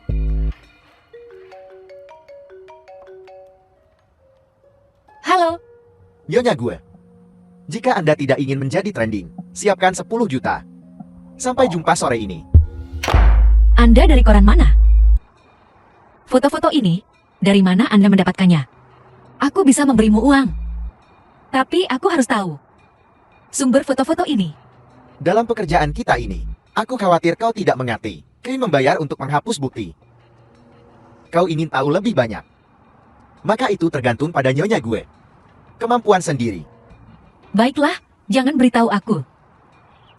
S2: Halo,
S1: Nyonya gue, jika Anda tidak ingin menjadi trending, siapkan 10 juta. Sampai jumpa sore ini.
S2: Anda dari koran mana? Foto-foto ini, dari mana Anda mendapatkannya? Aku bisa memberimu uang. Tapi aku harus tahu. sumber foto-foto ini?
S1: Dalam pekerjaan kita ini, aku khawatir kau tidak mengerti. Kay membayar untuk menghapus bukti. Kau ingin tahu lebih banyak. Maka itu tergantung pada nyonya gue. Kemampuan sendiri.
S2: Baiklah, jangan beritahu aku.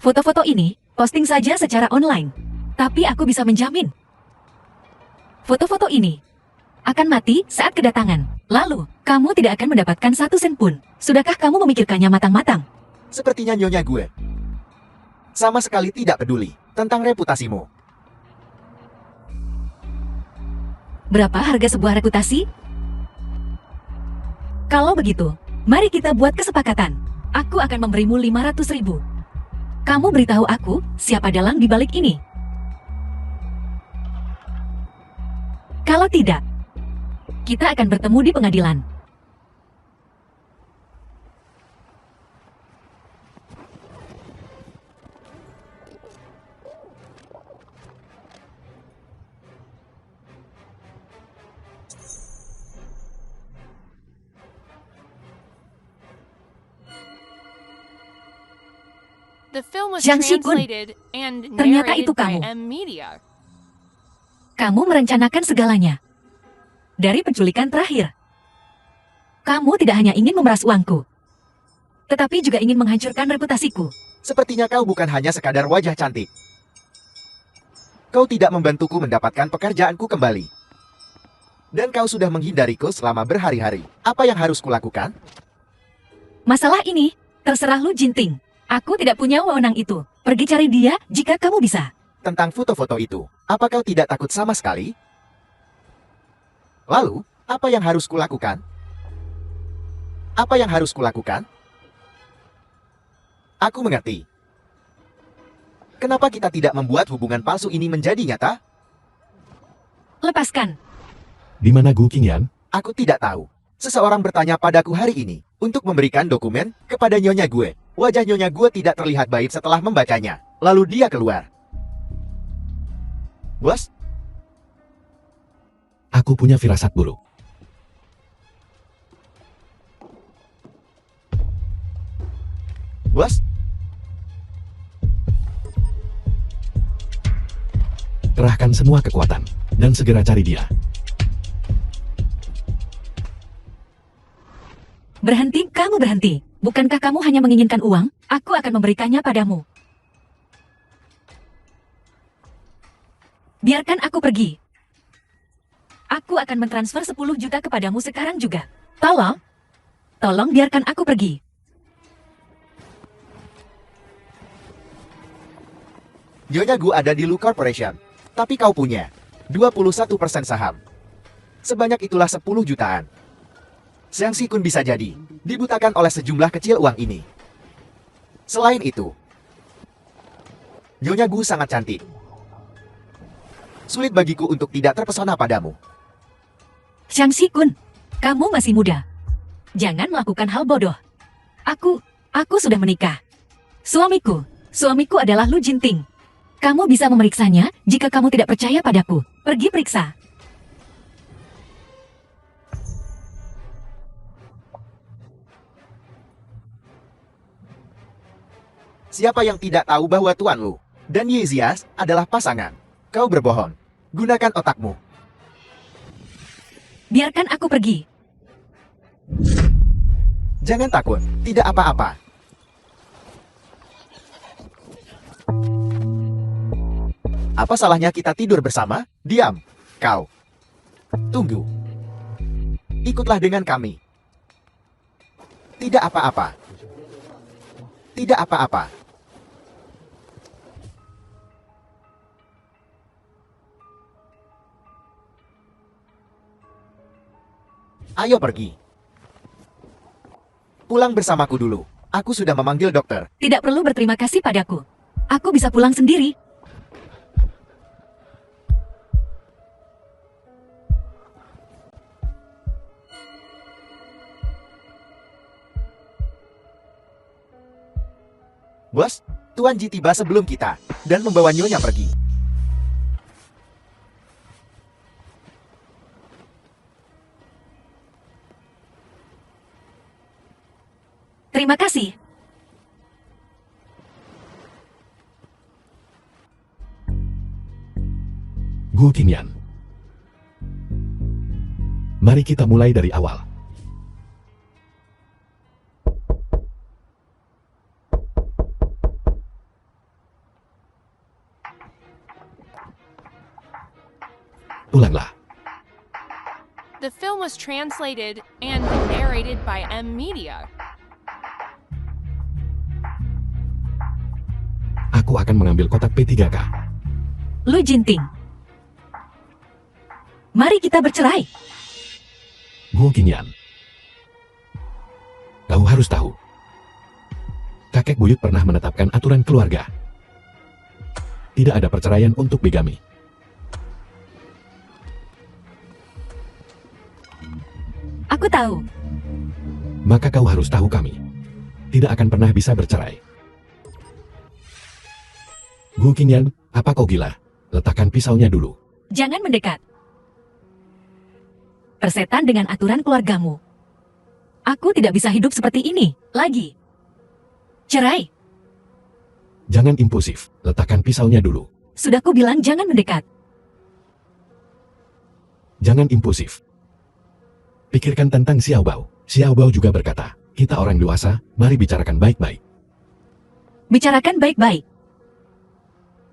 S2: Foto-foto ini, posting saja secara online. Tapi aku bisa menjamin. Foto-foto ini akan mati saat kedatangan. Lalu, kamu tidak akan mendapatkan 1 sen pun. Sudahkah kamu memikirkannya matang-matang?
S1: Sepertinya nyonya gue sama sekali tidak peduli tentang reputasimu.
S2: Berapa harga sebuah reputasi? Kalau begitu, mari kita buat kesepakatan. Aku akan memberimu 500.000. Kamu beritahu aku siapa dalang di balik ini. Kalau tidak, kita akan bertemu di pengadilan.
S3: The film was
S2: Jiang Xikun.
S3: translated and
S2: Ternyata itu
S3: narrated by
S2: kamu.
S3: M Media.
S2: Kamu merencanakan segalanya. Dari penculikan terakhir. Kamu tidak hanya ingin memeras uangku, tetapi juga ingin menghancurkan reputasiku.
S1: Sepertinya kau bukan hanya sekadar wajah cantik. Kau tidak membantuku mendapatkan pekerjaanku kembali. Dan kau sudah menghindariku selama berhari-hari. Apa yang harus kulakukan?
S2: Masalah ini, terserah lu Jinting. Aku tidak punya wewenang itu. Pergi cari dia jika kamu bisa.
S1: Tentang foto-foto itu, apa kau tidak takut sama sekali? Lalu, apa yang harus kulakukan? Apa yang harus kulakukan? Aku mengerti. Kenapa kita tidak membuat hubungan palsu ini menjadi nyata?
S2: Lepaskan.
S4: Di mana Gu Qingyan?
S1: Aku tidak tahu. Seseorang bertanya padaku hari ini untuk memberikan dokumen kepada nyonya gue. Wajah nyonya gue tidak terlihat baik setelah membacanya. Lalu dia keluar. Bos,
S4: Aku punya firasat buruk.
S1: bos,
S4: Kerahkan semua kekuatan, dan segera cari dia.
S2: Berhenti, kamu berhenti. Bukankah kamu hanya menginginkan uang? Aku akan memberikannya padamu. Biarkan aku pergi. Aku akan mentransfer 10 juta kepadamu sekarang juga. Tolong biarkan aku pergi.
S1: nyonya gue ada di Lu Corporation. Tapi kau punya 21% saham. Sebanyak itulah 10 jutaan. Jiang Xikun bisa jadi dibutakan oleh sejumlah kecil uang ini. Selain itu, nyonya gue sangat cantik. Sulit bagiku untuk tidak terpesona padamu.
S2: Jiang Xikun, kamu masih muda. Jangan melakukan hal bodoh. Aku sudah menikah. Suamiku adalah Lu Jinting. Kamu bisa memeriksanya jika kamu tidak percaya padaku. Pergi periksa.
S1: Siapa yang tidak tahu bahwa Tuan Lu dan Ye Zias adalah pasangan? Kau berbohong. Gunakan otakmu.
S2: Biarkan aku pergi.
S1: Jangan takut, tidak apa-apa. Apa salahnya kita tidur bersama? Diam, kau. Tunggu. Ikutlah dengan kami. Tidak apa-apa. Tidak apa-apa. Ayo pergi. Pulang bersamaku dulu. Aku sudah memanggil dokter.
S2: Tidak perlu berterima kasih padaku. Aku bisa pulang sendiri.
S1: Bos, Tuan Ji tiba sebelum kita dan membawa nyonya pergi.
S2: Terima kasih.
S4: Gu Qingyan. Mari kita mulai dari awal. Ulanglah.
S3: The film was translated and narrated by M Media.
S4: Aku akan mengambil kotak P3K.
S2: Lu Jinting. Mari kita bercerai.
S4: Gu Qingyan. Kau harus tahu. Kakek buyut pernah menetapkan aturan keluarga. Tidak ada perceraian untuk bigami.
S2: Aku tahu.
S4: Maka kau harus tahu kami tidak akan pernah bisa bercerai. Gu Qingyan, apa kau gila? Letakkan pisaunya dulu.
S2: Jangan mendekat. Persetan dengan aturan keluargamu. Aku tidak bisa hidup seperti ini lagi. Cerai.
S4: Jangan impulsif. Letakkan pisaunya dulu.
S2: Sudah ku bilang jangan mendekat.
S4: Jangan impulsif. Pikirkan tentang Xiao Bao. Xiao Bao juga berkata, kita orang dewasa, mari bicarakan baik-baik.
S2: Bicarakan baik-baik.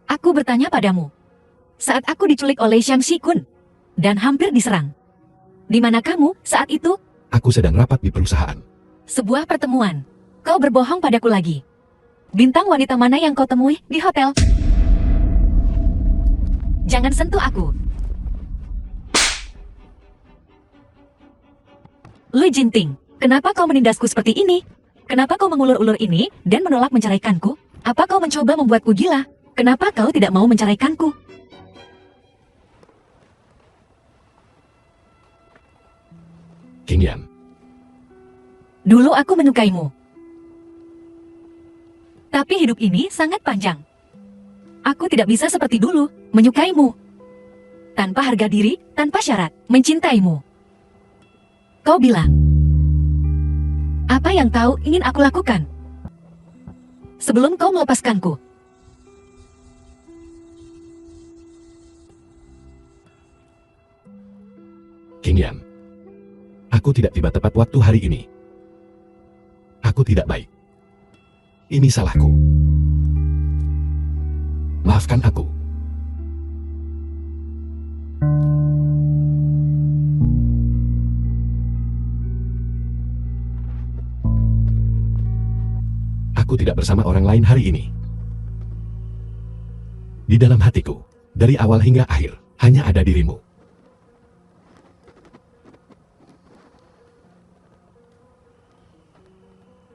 S2: Aku bertanya padamu. Saat aku diculik oleh Shang Shikun dan hampir diserang. Di mana kamu saat itu?
S4: Aku sedang rapat di perusahaan.
S2: Sebuah pertemuan. Kau berbohong padaku lagi. Bintang wanita mana yang kau temui di hotel? Jangan sentuh aku. Lui Jinting, kenapa kau menindasku seperti ini? Kenapa kau mengulur-ulur ini dan menolak menceraikanku? Apa kau mencoba membuatku gila? Kenapa kau tidak mau menceraikanku?
S4: Qingyan,
S2: Dulu aku menyukaimu. Tapi hidup ini sangat panjang. Aku tidak bisa seperti dulu, menyukaimu. Tanpa harga diri, tanpa syarat, mencintaimu. Kau bilang, apa yang kau ingin aku lakukan? Sebelum kau melepaskanku.
S4: Qingyan, aku tidak tiba tepat waktu hari ini. Aku tidak baik. Ini salahku. Maafkan aku. Aku tidak bersama orang lain hari ini. Di dalam hatiku, dari awal hingga akhir, hanya ada dirimu.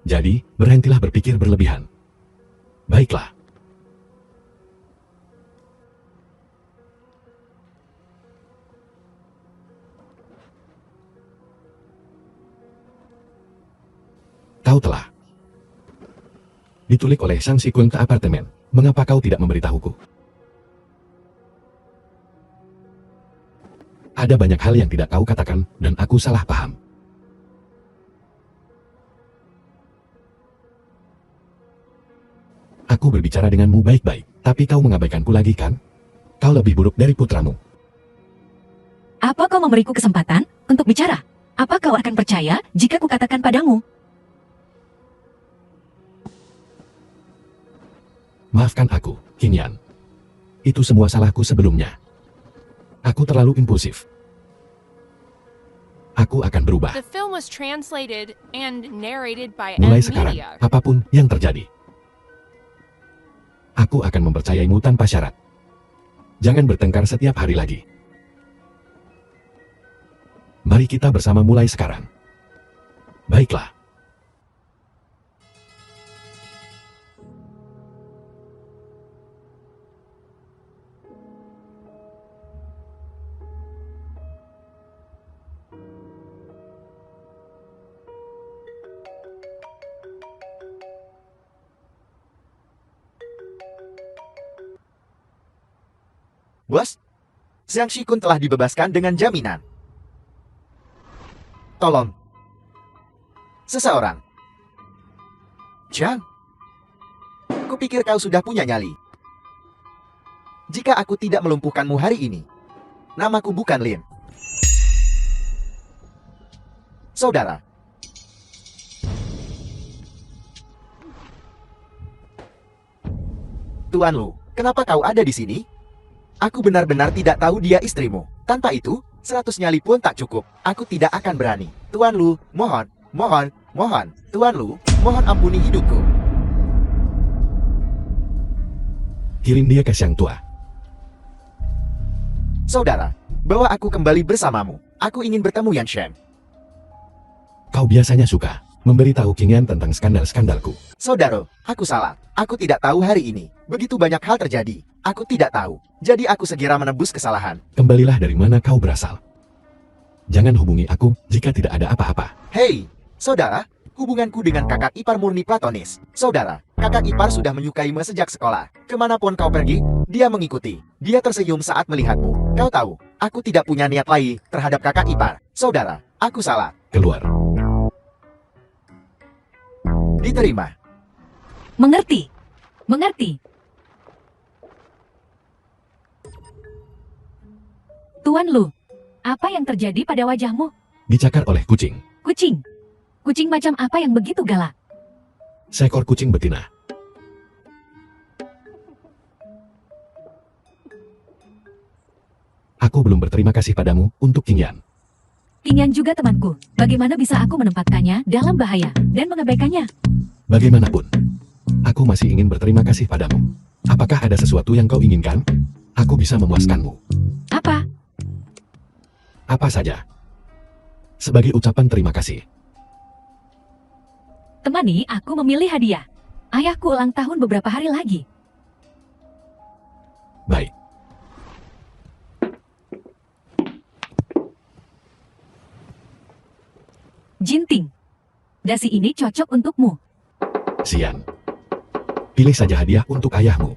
S4: Jadi, berhentilah berpikir berlebihan. Baiklah. Kau telah ditulik oleh Shang Shikun ke apartemen. Mengapa kau tidak memberitahuku? Ada banyak hal yang tidak kau katakan, dan aku salah paham. Aku berbicara denganmu baik-baik, tapi kau mengabaikanku lagi kan? Kau lebih buruk dari putramu.
S2: Apa kau memberiku kesempatan untuk bicara? Apa kau akan percaya jika kukatakan padamu?
S4: Maafkan aku, Qingyan. Itu semua salahku sebelumnya. Aku terlalu impulsif. Aku akan berubah.
S3: The film was translated and narrated by
S4: Mulai
S3: M
S4: sekarang,
S3: Media.
S4: apapun yang terjadi, aku akan mempercayaimu tanpa syarat. Jangan bertengkar setiap hari lagi. Mari kita bersama mulai sekarang. Baiklah.
S1: Bos, Shang Shikun telah dibebaskan dengan jaminan. Tolong. Seseorang. Chang, kupikir kau sudah punya nyali. Jika aku tidak melumpuhkanmu hari ini, Namaku bukan Lin. Saudara. Tuan Lu, kenapa kau ada di sini? Aku benar-benar tidak tahu dia istrimu. Tanpa itu, 100 nyali pun tak cukup. Aku tidak akan berani. Tuan Lu, mohon, mohon, mohon. Tuan Lu, mohon ampuni hidupku.
S4: Kirim dia ke Sang Tua.
S1: Saudara, bawa aku kembali bersamamu. Aku ingin bertemu Yan Shen.
S4: Kau biasanya suka memberitahu King Yan tentang skandal-skandalku.
S1: Saudara, aku salah. Aku tidak tahu hari ini. Begitu banyak hal terjadi. Aku tidak tahu. Jadi aku segera menebus kesalahan.
S4: Kembalilah dari mana kau berasal. Jangan hubungi aku jika tidak ada apa-apa.
S1: Hei, saudara, hubunganku dengan kakak ipar murni platonis. Saudara, kakak ipar sudah menyukaimu sejak sekolah. Kemanapun kau pergi, dia mengikuti. Dia tersenyum saat melihatmu. Kau tahu, aku tidak punya niat lain terhadap kakak ipar. Saudara, aku salah.
S4: Keluar.
S1: Diterima.
S2: Mengerti. Mengerti. Tuan Lu, apa yang terjadi pada wajahmu?
S4: Dicakar oleh kucing.
S2: Kucing. Kucing macam apa yang begitu galak?
S4: Seekor kucing betina. Aku belum berterima kasih padamu untuk King Yan.
S2: King Yan juga temanku. Bagaimana bisa aku menempatkannya dalam bahaya dan mengabaikannya?
S4: Bagaimanapun, aku masih ingin berterima kasih padamu. Apakah ada sesuatu yang kau inginkan? Aku bisa memuaskanmu.
S2: Apa?
S4: Apa saja. Sebagai ucapan terima kasih.
S2: Temani aku memilih hadiah. Ayahku ulang tahun beberapa hari lagi.
S4: Baik.
S2: Jinting. Dasi ini cocok untukmu.
S4: Sian. Pilih saja hadiah untuk ayahmu.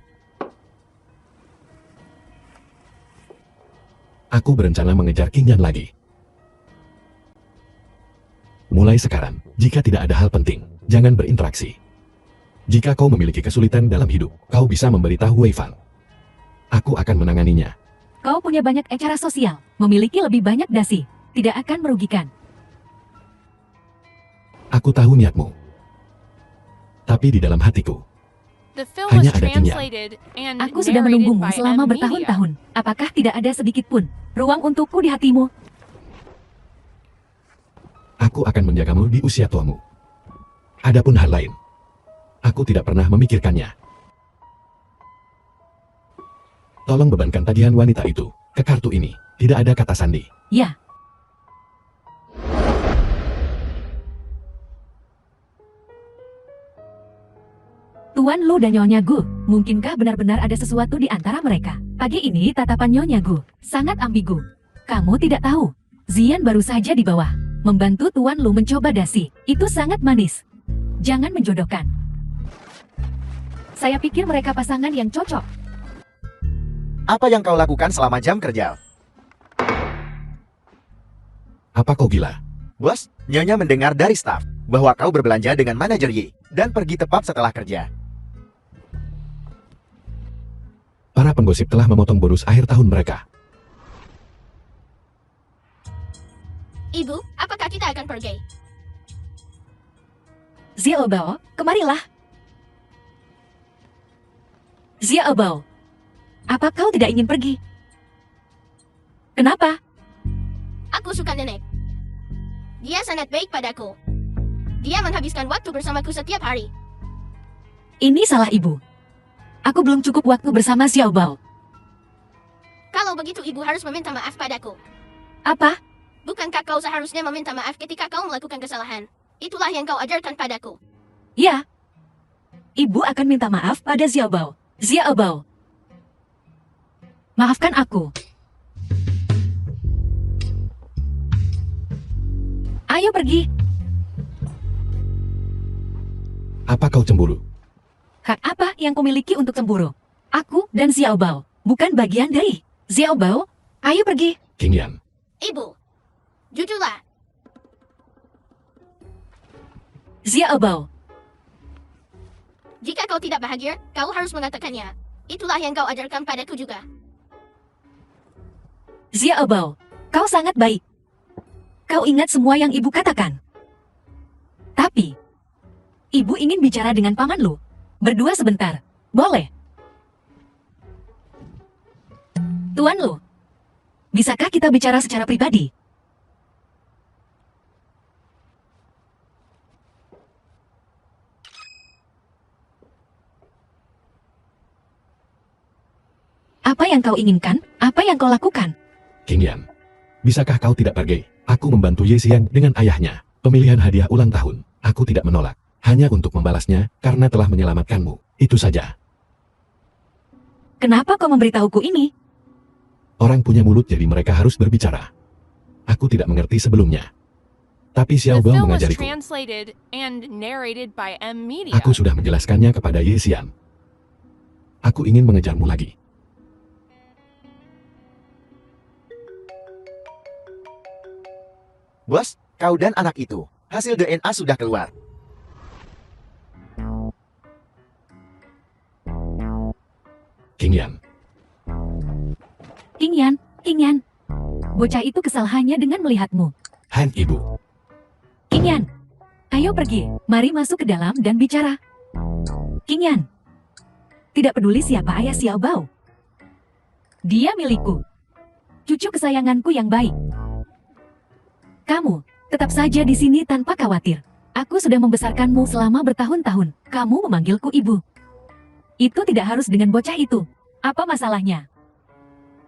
S4: Aku berencana mengejar King Yan lagi. Mulai sekarang, jika tidak ada hal penting, jangan berinteraksi. Jika kau memiliki kesulitan dalam hidup, kau bisa memberitahu Wei Fang. Aku akan menanganinya.
S2: Kau punya banyak acara sosial. Memiliki lebih banyak dasi. Tidak akan merugikan.
S3: The
S4: Aku tahu niatmu. Tapi di dalam hatiku,
S3: film was
S4: Hanya ada King Yan.
S3: translated and
S2: Aku sudah
S3: narrated
S2: menunggumu
S3: by
S2: selama
S3: M Media.
S2: bertahun-tahun. Apakah tidak ada sedikit pun ruang untukku di hatimu?
S4: aku akan menjagamu di usia tuamu. Adapun hal lain, aku tidak pernah memikirkannya. Tolong bebankan tagihan wanita itu ke kartu ini. Tidak ada kata sandi.
S2: Ya. Tuan Lu dan Nyonya Gu, mungkinkah benar-benar ada sesuatu di antara mereka? Pagi ini tatapan Nyonya Gu sangat ambigu. Kamu tidak tahu, Zian baru saja di bawah, membantu Tuan Lu mencoba dasi. Itu sangat manis. Jangan menjodohkan. Saya pikir mereka pasangan yang cocok.
S1: Apa yang kau lakukan selama jam kerja?
S4: Apa kau gila?
S1: Bos, Nyonya mendengar dari staf bahwa kau berbelanja dengan manajer Yi dan pergi tepat setelah kerja.
S4: Para penggosip telah memotong bonus akhir tahun mereka.
S5: Ibu, apakah kita akan pergi?
S2: Xiaobao, kemarilah. Xiaobao, apa kau tidak ingin pergi? Kenapa?
S5: Aku suka nenek. Dia sangat baik padaku. Dia menghabiskan waktu bersamaku setiap hari.
S2: Ini salah ibu. Aku belum cukup waktu bersama Xiaobao.
S5: Kalau begitu ibu harus meminta maaf padaku.
S2: Apa?
S5: Bukankah kau seharusnya meminta maaf ketika kau melakukan kesalahan? Itulah yang kau ajarkan padaku.
S2: Ya. Ibu akan minta maaf pada Xiaobao. Xiaobao, maafkan aku. Ayo pergi.
S4: Apa kau cemburu?
S2: Hak apa yang kumiliki untuk cemburu? Aku dan Xiaobao bukan bagian dari Xiaobao. Ayo pergi.
S4: King Yan.
S5: Ibu, jujurlah.
S2: Xiaobao,
S5: Jika kau tidak bahagia, kau harus mengatakannya. Itulah yang kau ajarkan padaku juga.
S2: Xiaobao, kau sangat baik. Kau ingat semua yang ibu katakan. Tapi, ibu ingin bicara dengan paman Lu. Berdua sebentar, boleh? Tuan Lu, bisakah kita bicara secara pribadi? Apa yang kau inginkan? Apa yang kau lakukan?
S4: King Yan, bisakah kau tidak pergi? Aku membantu Ye Xiang dengan ayahnya. Pemilihan hadiah ulang tahun. Aku tidak menolak. Hanya untuk membalasnya karena telah menyelamatkanmu. Itu saja.
S2: Kenapa kau memberitahuku ini?
S4: Orang punya mulut jadi mereka harus berbicara. Aku tidak mengerti sebelumnya. Tapi
S3: The
S4: Xiaobao
S3: film was
S4: mengajariku.
S3: translated and narrated by M Media.
S4: Aku sudah menjelaskannya kepada Ye Xiang. Aku ingin mengejarmu lagi.
S1: Bos, kau dan anak itu. Hasil DNA sudah keluar.
S4: King Yan,
S2: King Yan. Bocah itu kesal hanya dengan melihatmu.
S4: Han Ibu.
S2: King Yan, ayo pergi. Mari masuk ke dalam dan bicara. King Yan, tidak peduli siapa ayah Xiaobao. Dia milikku. Cucu kesayanganku yang baik. Kamu, tetap saja di sini tanpa khawatir. Aku sudah membesarkanmu selama bertahun-tahun. Kamu memanggilku ibu. Itu tidak harus dengan bocah itu. Apa masalahnya?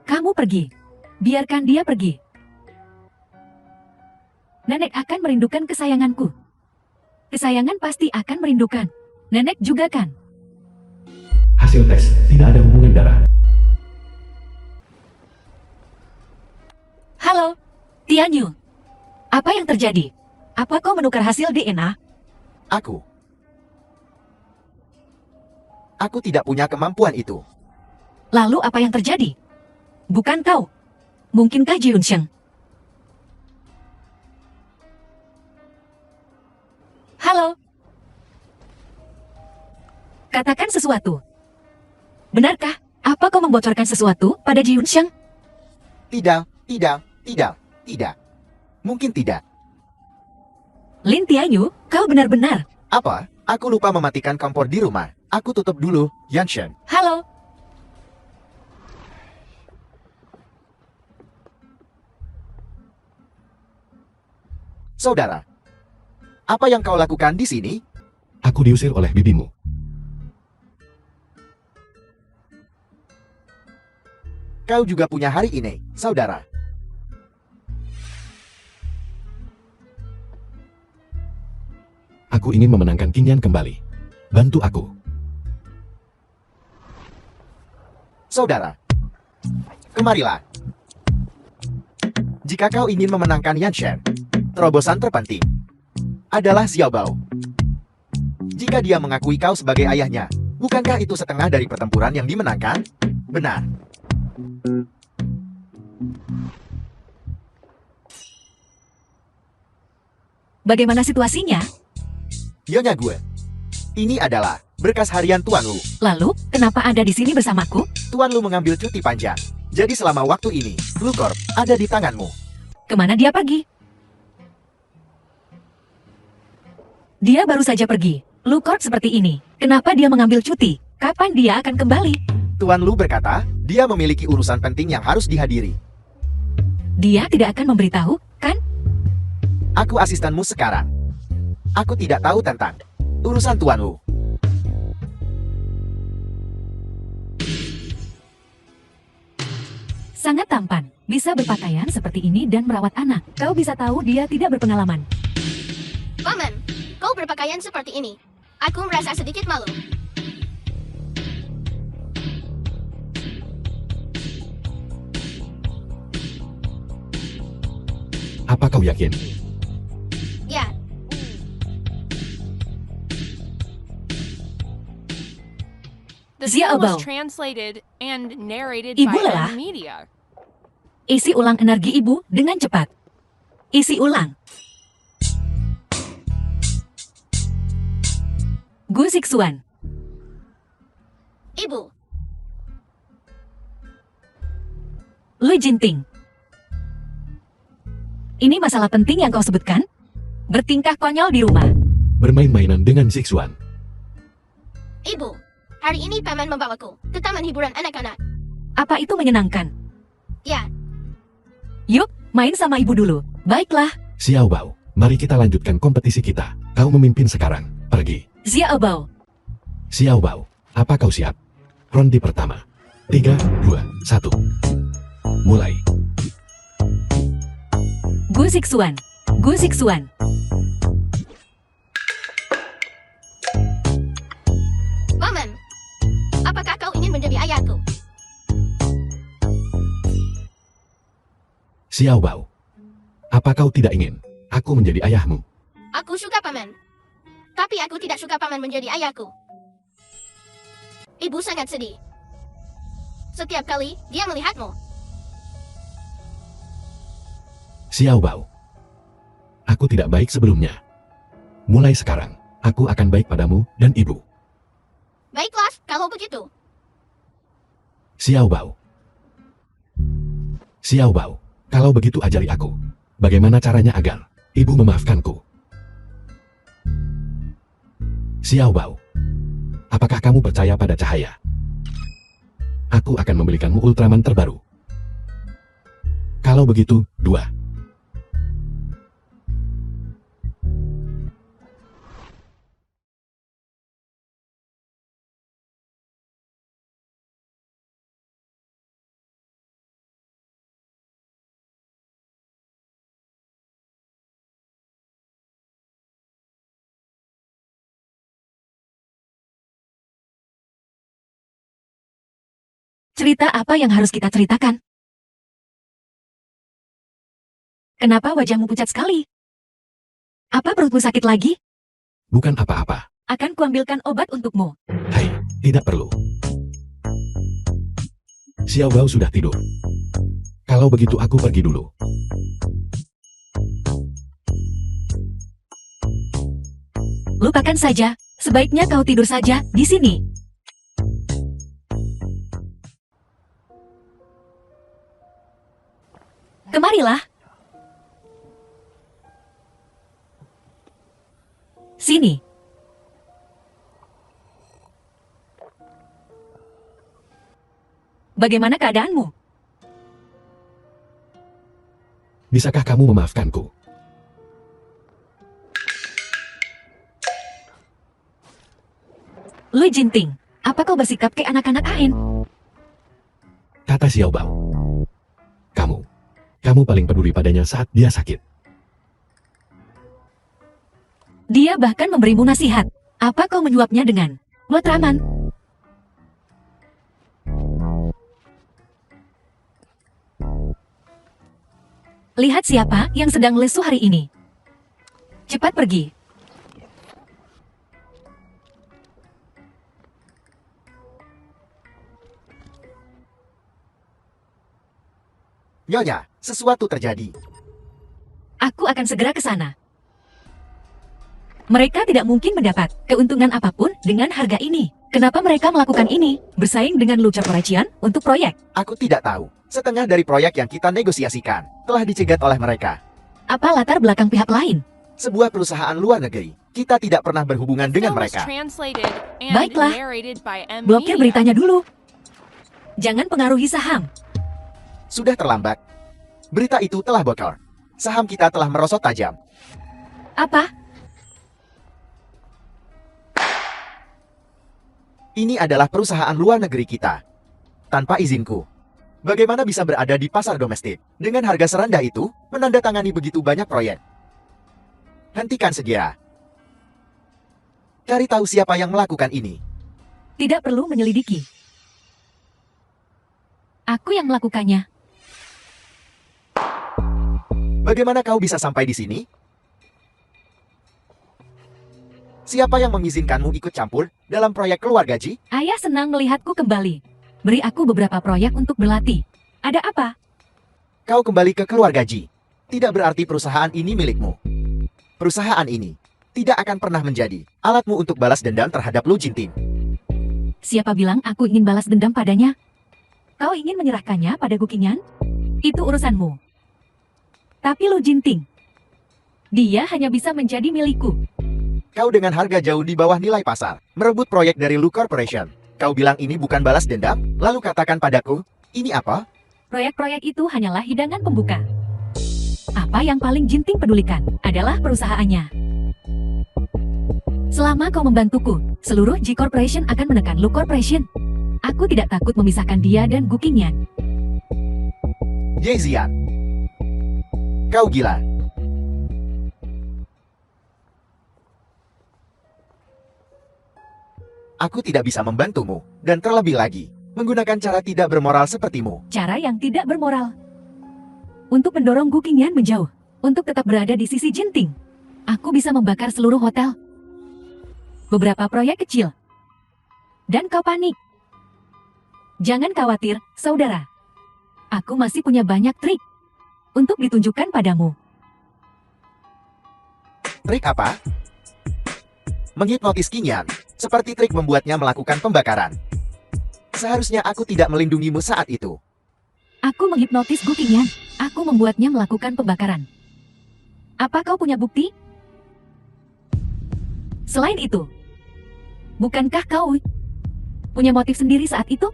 S2: Kamu pergi. Biarkan dia pergi. Nenek akan merindukan kesayanganku. Kesayangan pasti akan merindukan. Nenek juga kan?
S4: Hasil tes tidak ada hubungan darah.
S2: Halo, Tianyu. Apa yang terjadi? Apa kau menukar hasil DNA?
S1: Aku tidak punya kemampuan itu.
S2: Lalu apa yang terjadi? Bukan kau. Mungkinkah Ji Yunsheng? Halo. Katakan sesuatu. Benarkah? Apa kau membocorkan sesuatu pada Ji Yunsheng?
S1: Tidak. Mungkin tidak.
S2: Lin Tianyu, kau benar-benar.
S1: Apa? Aku lupa mematikan kompor di rumah. Aku tutup dulu, Yanshen.
S2: Halo.
S1: Saudara, apa yang kau lakukan di sini?
S4: Aku diusir oleh bibimu.
S1: Kau juga punya hari ini, saudara.
S4: Aku ingin memenangkan King Yan kembali. Bantu aku.
S1: Saudara, kemarilah. Jika kau ingin memenangkan Yanshen, terobosan terpenting adalah Xiaobao. Jika dia mengakui kau sebagai ayahnya, bukankah itu setengah dari pertempuran yang dimenangkan? Benar.
S2: Bagaimana situasinya?
S1: Nyonya gue, ini adalah berkas harian Tuan Lu.
S2: Lalu, kenapa Anda di sini bersamaku?
S1: Tuan Lu mengambil cuti panjang. Jadi selama waktu ini, Lu Corp ada di tanganmu.
S2: Kemana dia pergi? Dia baru saja pergi. Lu Corp seperti ini. Kenapa dia mengambil cuti? Kapan dia akan kembali?
S1: Tuan Lu berkata, dia memiliki urusan penting yang harus dihadiri.
S2: Dia tidak akan memberitahu, kan?
S1: Aku asistenmu sekarang. Aku tidak tahu tentang urusan Tuan Lu.
S2: Sangat tampan. Bisa berpakaian seperti ini dan merawat anak. Kau bisa tahu dia tidak berpengalaman.
S5: Paman, kau berpakaian seperti ini. Aku merasa sedikit malu.
S4: Apa kau yakin?
S5: Ya,
S3: The film
S2: Xiaobao.
S3: was translated and narrated
S2: Ibu
S3: by
S2: lelah.
S3: M Media.
S2: Isi ulang energi ibu dengan cepat. Isi ulang. Gu Xixuan.
S5: Ibu.
S2: Lui Jinping. Ini masalah penting yang kau sebutkan? Bertingkah konyol di rumah.
S4: Bermain-mainan dengan Zixuan.
S5: Ibu, hari ini paman membawaku ke taman hiburan anak-anak.
S2: Apa itu menyenangkan?
S5: Ya,
S2: Yuk, main sama ibu dulu. Baiklah,
S4: Xiao Bao, mari kita lanjutkan kompetisi kita. Kau memimpin sekarang. Pergi.
S2: Xiao Bao.
S4: Xiao Bao, apa kau siap? Ronde pertama. 3, 2, 1. Mulai.
S2: Gu Zixuan. Gu Zixuan.
S5: paman. Apakah kau ingin menjadi ayahku?
S4: Xiao Bao, apa kau tidak ingin aku menjadi ayahmu?
S5: Aku suka paman. Tapi aku tidak suka paman menjadi ayahku. Ibu sangat sedih. Setiap kali dia melihatmu.
S4: Xiao Bao, aku tidak baik sebelumnya. Mulai sekarang, aku akan baik padamu dan ibu.
S5: Baiklah, kalau begitu.
S4: Xiao Bao. Xiao Bao, kalau begitu ajari aku. Bagaimana caranya agar ibu memaafkanku? Xiao Bao, apakah kamu percaya pada cahaya? Aku akan membelikanmu Ultraman terbaru. Kalau begitu, 2.
S2: Cerita apa yang harus kita ceritakan? Kenapa wajahmu pucat sekali? Apa perutmu sakit lagi?
S4: Bukan apa-apa.
S2: Akan kuambilkan obat untukmu.
S4: Hai, tidak perlu. Xiao Bao sudah tidur. Kalau begitu aku pergi dulu.
S2: Lupakan saja. Sebaiknya kau tidur saja di sini. Kemarilah. Sini. Bagaimana keadaanmu?
S4: Bisakah kamu memaafkanku?
S2: Lui Jinting, apa kau bersikap kayak anak-anak Ain?
S4: Kata Xiao Bao. Kamu paling peduli padanya saat dia sakit.
S2: Dia bahkan memberimu nasihat. Apa kau menyuapnya dengan Ultraman? Lihat siapa yang sedang lesu hari ini. Cepat pergi.
S1: Nyonya, sesuatu terjadi.
S2: Aku akan segera ke sana. Mereka tidak mungkin mendapat keuntungan apapun dengan harga ini. Kenapa mereka melakukan ini? Bersaing dengan Lu Corporation untuk proyek.
S1: Aku tidak tahu. Setengah dari proyek yang kita negosiasikan telah dicegat oleh mereka.
S2: Apa latar belakang pihak lain?
S1: Sebuah perusahaan luar negeri. Kita tidak pernah berhubungan dengan
S3: Film was
S1: mereka.
S3: translated and
S2: Baiklah.
S3: narrated by M.
S2: Blokir
S3: Media.
S2: beritanya dulu. Jangan pengaruhi saham.
S1: Sudah terlambat. Berita itu telah bocor. Saham kita telah merosot tajam.
S2: Apa?
S1: Ini adalah perusahaan luar negeri kita. Tanpa izinku. Bagaimana bisa berada di pasar domestik? Dengan harga serendah itu, menandatangani begitu banyak proyek. Hentikan segera. Cari tahu siapa yang melakukan ini.
S2: Tidak perlu menyelidiki. Aku yang melakukannya.
S1: Bagaimana kau bisa sampai di sini? Siapa yang mengizinkanmu ikut campur dalam proyek keluar gaji?
S2: Ayah senang melihatku kembali. Beri aku beberapa proyek untuk berlatih. Ada apa?
S1: Kau kembali ke keluar gaji. Tidak berarti perusahaan ini milikmu. Perusahaan ini tidak akan pernah menjadi alatmu untuk balas dendam terhadap Lu Jinting.
S2: Siapa bilang aku ingin balas dendam padanya? Kau ingin menyerahkannya pada Gukinyan? Itu urusanmu. Tapi Lu Jinting, dia hanya bisa menjadi milikku.
S1: Kau dengan harga jauh di bawah nilai pasar, merebut proyek dari Lu Corporation. Kau bilang ini bukan balas dendam? Lalu katakan padaku, ini apa?
S2: Proyek-proyek itu hanyalah hidangan pembuka. Apa yang paling Jinting pedulikan adalah perusahaannya. Selama kau membantuku, seluruh G Corporation akan menekan Lu Corporation. Aku tidak takut memisahkan dia dan Gu Qingyan.
S1: Ye Zian, kau gila. Aku tidak bisa membantumu, dan terlebih lagi, menggunakan cara tidak bermoral sepertimu.
S2: Cara yang tidak bermoral. Untuk mendorong Gu Qingyan menjauh, untuk tetap berada di sisi Jinting. Aku bisa membakar seluruh hotel. Beberapa proyek kecil. Dan kau panik. Jangan khawatir, saudara. Aku masih punya banyak trik untuk ditunjukkan padamu.
S1: Trik apa? Menghipnotis Qingyan, seperti trik membuatnya melakukan pembakaran. Seharusnya aku tidak melindungimu saat itu.
S2: Aku menghipnotis Gu Qingyan. Aku membuatnya melakukan pembakaran. Apa kau punya bukti? Selain itu, bukankah kau punya motif sendiri saat itu?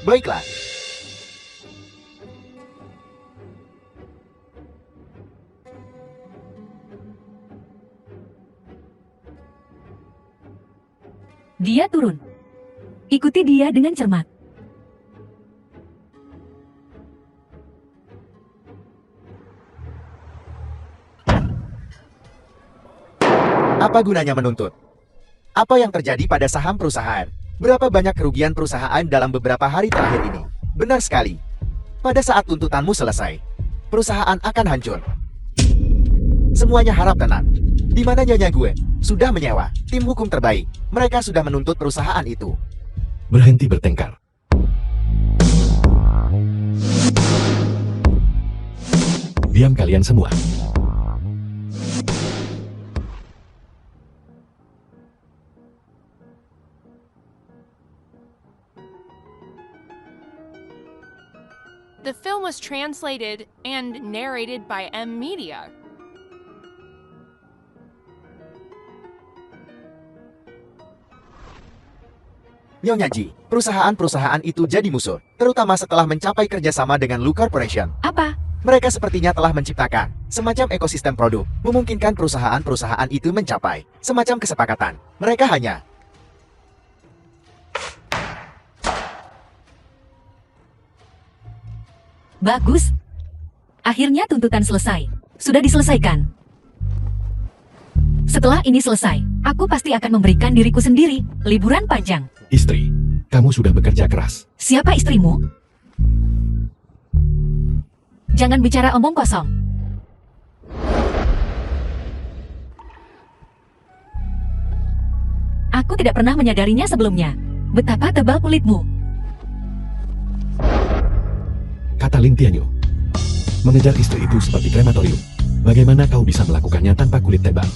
S1: Baiklah.
S2: Dia turun. Ikuti dia dengan cermat.
S1: Apa gunanya menuntut? Apa yang terjadi pada saham perusahaan? Berapa banyak kerugian perusahaan dalam beberapa hari terakhir ini? Benar sekali. Pada saat tuntutanmu selesai, perusahaan akan hancur. Semuanya harap tenang. Di mana Nyonya gue sudah menyewa tim hukum terbaik. Mereka sudah menuntut perusahaan itu.
S4: Berhenti bertengkar. Diam kalian semua.
S3: The film was translated and narrated by M Media.
S1: Nyonya Ji, perusahaan-perusahaan itu jadi musuh, terutama setelah mencapai kerjasama dengan Lu Corporation.
S2: Apa?
S1: Mereka sepertinya telah menciptakan semacam ekosistem produk, memungkinkan perusahaan-perusahaan itu mencapai semacam kesepakatan. Mereka hanya
S2: Bagus. Akhirnya tuntutan selesai. Sudah diselesaikan. Setelah ini selesai, aku pasti akan memberikan diriku sendiri liburan panjang.
S4: Istri, kamu sudah bekerja keras.
S2: Siapa istrimu? Jangan bicara omong kosong. Aku tidak pernah menyadarinya sebelumnya. Betapa tebal kulitmu.
S4: Kata Lin Tianyu. Mengejar istri itu seperti krematorium. Bagaimana kau bisa melakukannya tanpa kulit tebal?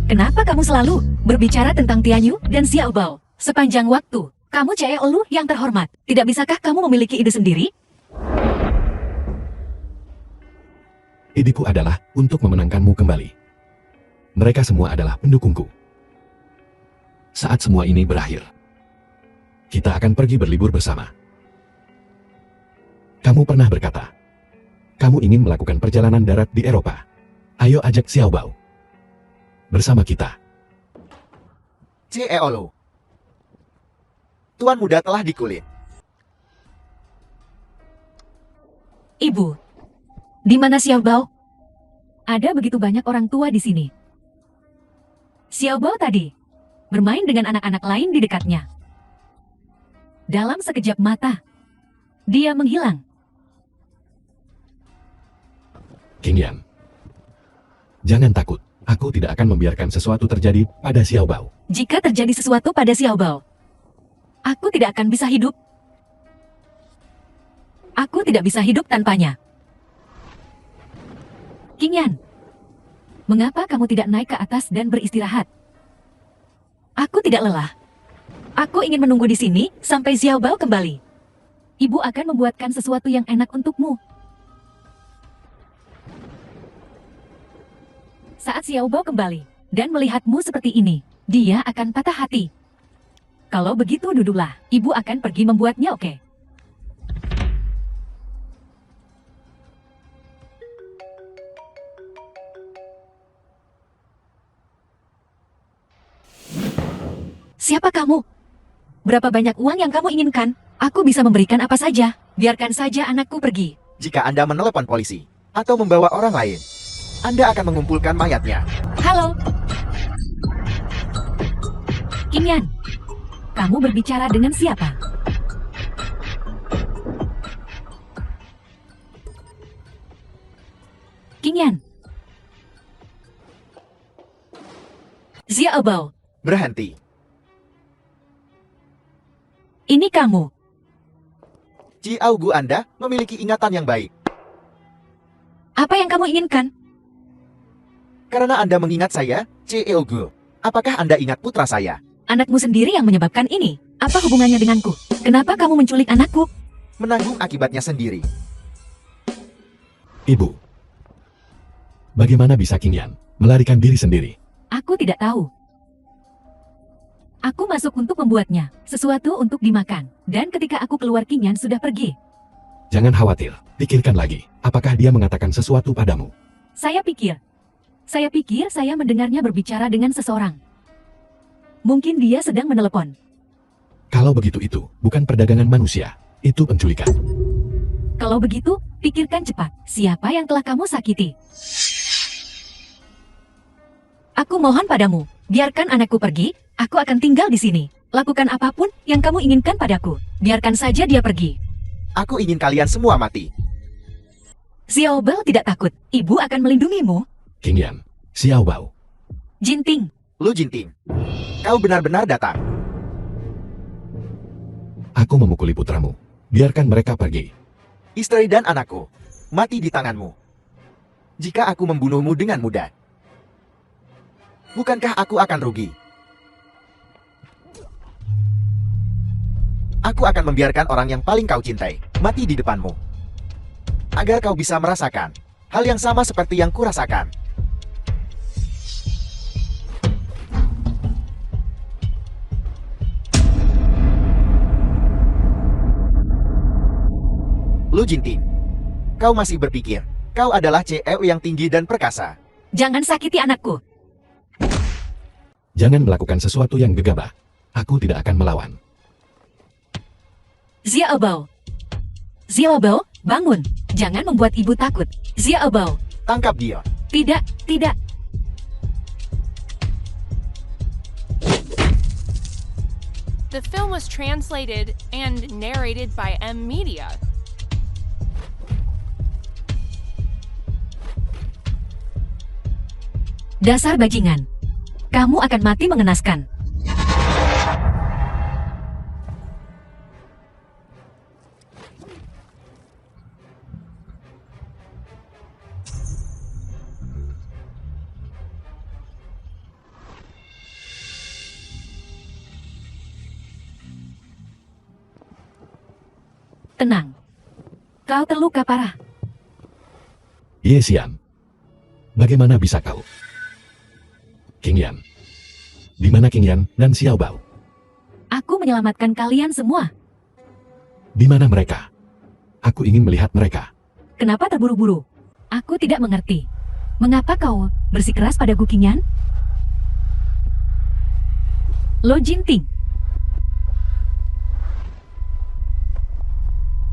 S2: Kenapa kamu selalu berbicara tentang Tianyu dan Xiao Bao sepanjang waktu? Kamu CEO yang terhormat. Tidak bisakah kamu memiliki ide sendiri?
S4: Ideku adalah untuk memenangkanmu kembali. Mereka semua adalah pendukungku. Saat semua ini berakhir, kita akan pergi berlibur bersama. Kamu pernah berkata, kamu ingin melakukan perjalanan darat di Eropa. Ayo ajak Xiao Bao bersama kita.
S1: CEO Lu. Tuan muda telah dikulit.
S2: Ibu, di mana Xiao Bao? Ada begitu banyak orang tua di sini. Xiao Bao tadi bermain dengan anak-anak lain di dekatnya. Dalam sekejap mata, dia menghilang.
S4: Qingyan, jangan takut. Aku tidak akan membiarkan sesuatu terjadi pada Xiao Bao.
S2: Jika terjadi sesuatu pada Xiao Bao, aku tidak akan bisa hidup. Aku tidak bisa hidup tanpanya. Qingyan, mengapa kamu tidak naik ke atas dan beristirahat? Aku tidak lelah. Aku ingin menunggu di sini sampai Xiao Bao kembali. Ibu akan membuatkan sesuatu yang enak untukmu. Saat Xiaobao kembali dan melihatmu seperti ini, dia akan patah hati. Kalau begitu duduklah, ibu akan pergi membuatnya, oke? Siapa kamu? Berapa banyak uang yang kamu inginkan? Aku bisa memberikan apa saja. Biarkan saja anakku pergi.
S1: Jika Anda menelepon polisi atau membawa orang lain, Anda akan mengumpulkan mayatnya.
S2: Halo? Kim Yan, kamu berbicara dengan siapa? Kim Yan. Xiaobao,
S1: Berhenti.
S2: ini kamu.
S1: Ciao Gu, Anda memiliki ingatan yang baik.
S2: Apa yang kamu inginkan?
S1: Karena Anda mengingat saya, Ciao Gu. Apakah Anda ingat putra saya?
S2: Anakmu sendiri yang menyebabkan ini. Apa hubungannya denganku? Kenapa kamu menculik anakku?
S1: Menanggung akibatnya sendiri.
S4: Ibu. Bagaimana bisa King Yan melarikan diri sendiri?
S2: Aku tidak tahu. Aku masuk untuk membuatnya, sesuatu untuk dimakan. Dan ketika aku keluar, King Yan sudah pergi.
S4: Jangan khawatir, pikirkan lagi. Apakah dia mengatakan sesuatu padamu?
S2: Saya pikir saya mendengarnya berbicara dengan seseorang. Mungkin dia sedang menelepon.
S4: Kalau begitu itu bukan perdagangan manusia, itu penculikan.
S2: Kalau begitu, pikirkan cepat. Siapa yang telah kamu sakiti? Aku mohon padamu, biarkan anakku pergi. Aku akan tinggal di sini. Lakukan apapun yang kamu inginkan padaku. Biarkan saja dia pergi.
S1: Aku ingin kalian semua mati.
S2: Xiaobao tidak takut. Ibu akan melindungimu.
S4: King Yan, Xiaobao.
S2: Jinting,
S1: Lu Jinting, kau benar-benar datang.
S4: Aku memukuli putramu. Biarkan mereka pergi.
S1: Istri dan anakku mati di tanganmu. Jika aku membunuhmu dengan mudah, bukankah aku akan rugi? Aku akan membiarkan orang yang paling kau cintai mati di depanmu, agar kau bisa merasakan hal yang sama seperti yang kurasakan. Lu Jinting, kau masih berpikir kau adalah cewek yang tinggi dan perkasa.
S2: jangan sakiti anakku.
S4: Jangan melakukan sesuatu yang gegabah. Aku tidak akan melawan.
S2: Xiaobao, bangun. Jangan membuat ibu takut. Xiaobao,
S1: Tangkap dia.
S2: tidak.
S3: The film was translated and narrated by M Media.
S2: Dasar bajingan. Kamu akan mati mengenaskan. Tenang. Kau terluka parah.
S4: Ye Xian. Bagaimana bisa kau? King Yan. Di mana King Yan dan Xiaobao?
S2: Aku menyelamatkan kalian semua.
S4: Di mana mereka? Aku ingin melihat mereka.
S2: Kenapa terburu-buru? Aku tidak mengerti. Mengapa kau bersikeras pada Gu Qingyan? Lo Jinting.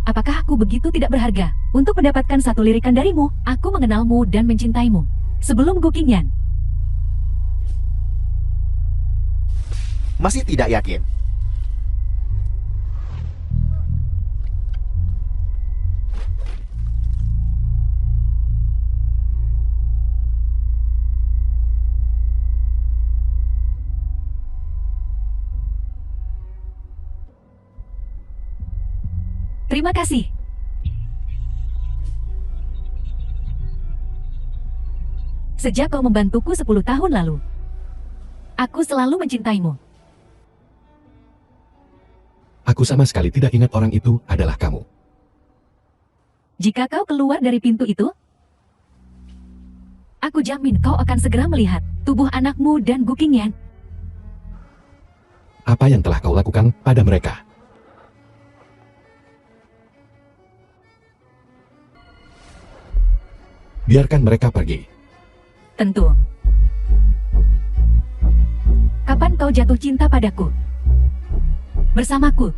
S2: Apakah aku begitu tidak berharga untuk mendapatkan satu lirikan darimu? Aku mengenalmu dan mencintaimu sebelum Gu Qingyan.
S1: Masih tidak yakin?
S2: Terima kasih. Sejak kau membantuku 10 tahun lalu, aku selalu mencintaimu.
S4: Aku Aku sama sekali tidak ingat orang itu adalah kamu.
S2: Jika kau keluar dari pintu itu, aku jamin kau akan segera melihat tubuh anakmu dan Gu Qingyan.
S4: Apa yang telah kau lakukan pada mereka? Biarkan mereka pergi.
S2: Tentu. Kapan kau jatuh cinta padaku? Bersamaku.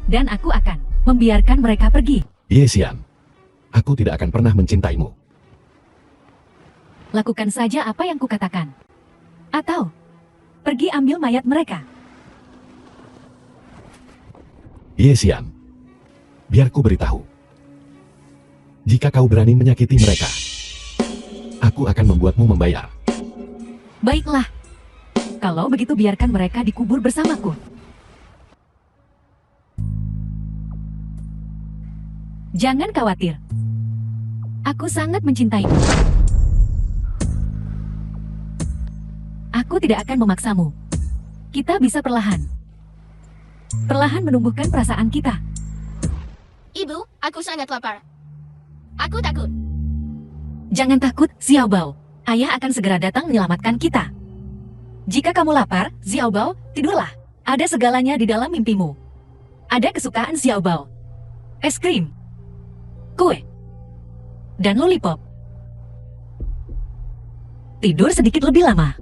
S2: Dan aku akan membiarkan mereka pergi.
S4: Ye Xian, aku tidak akan pernah mencintaimu.
S2: Lakukan saja apa yang kukatakan. Atau, pergi ambil mayat mereka.
S4: Ye Xian, biar ku beritahu. Jika kau berani menyakiti mereka, aku akan membuatmu membayar.
S2: Baiklah. Kalau begitu biarkan mereka dikubur bersamaku. Jangan khawatir. Aku sangat mencintaimu. Aku tidak akan memaksamu. Kita bisa perlahan. Perlahan menumbuhkan perasaan kita.
S5: Ibu, aku sangat lapar. Aku takut.
S2: Jangan takut, Xiao Bao. Ayah akan segera datang menyelamatkan kita. Jika kamu lapar, Xiao Bao, tidurlah. Ada segalanya di dalam mimpimu. Ada kesukaan Xiao Bao. Es krim, kue, dan lollipop. Tidur sedikit lebih lama.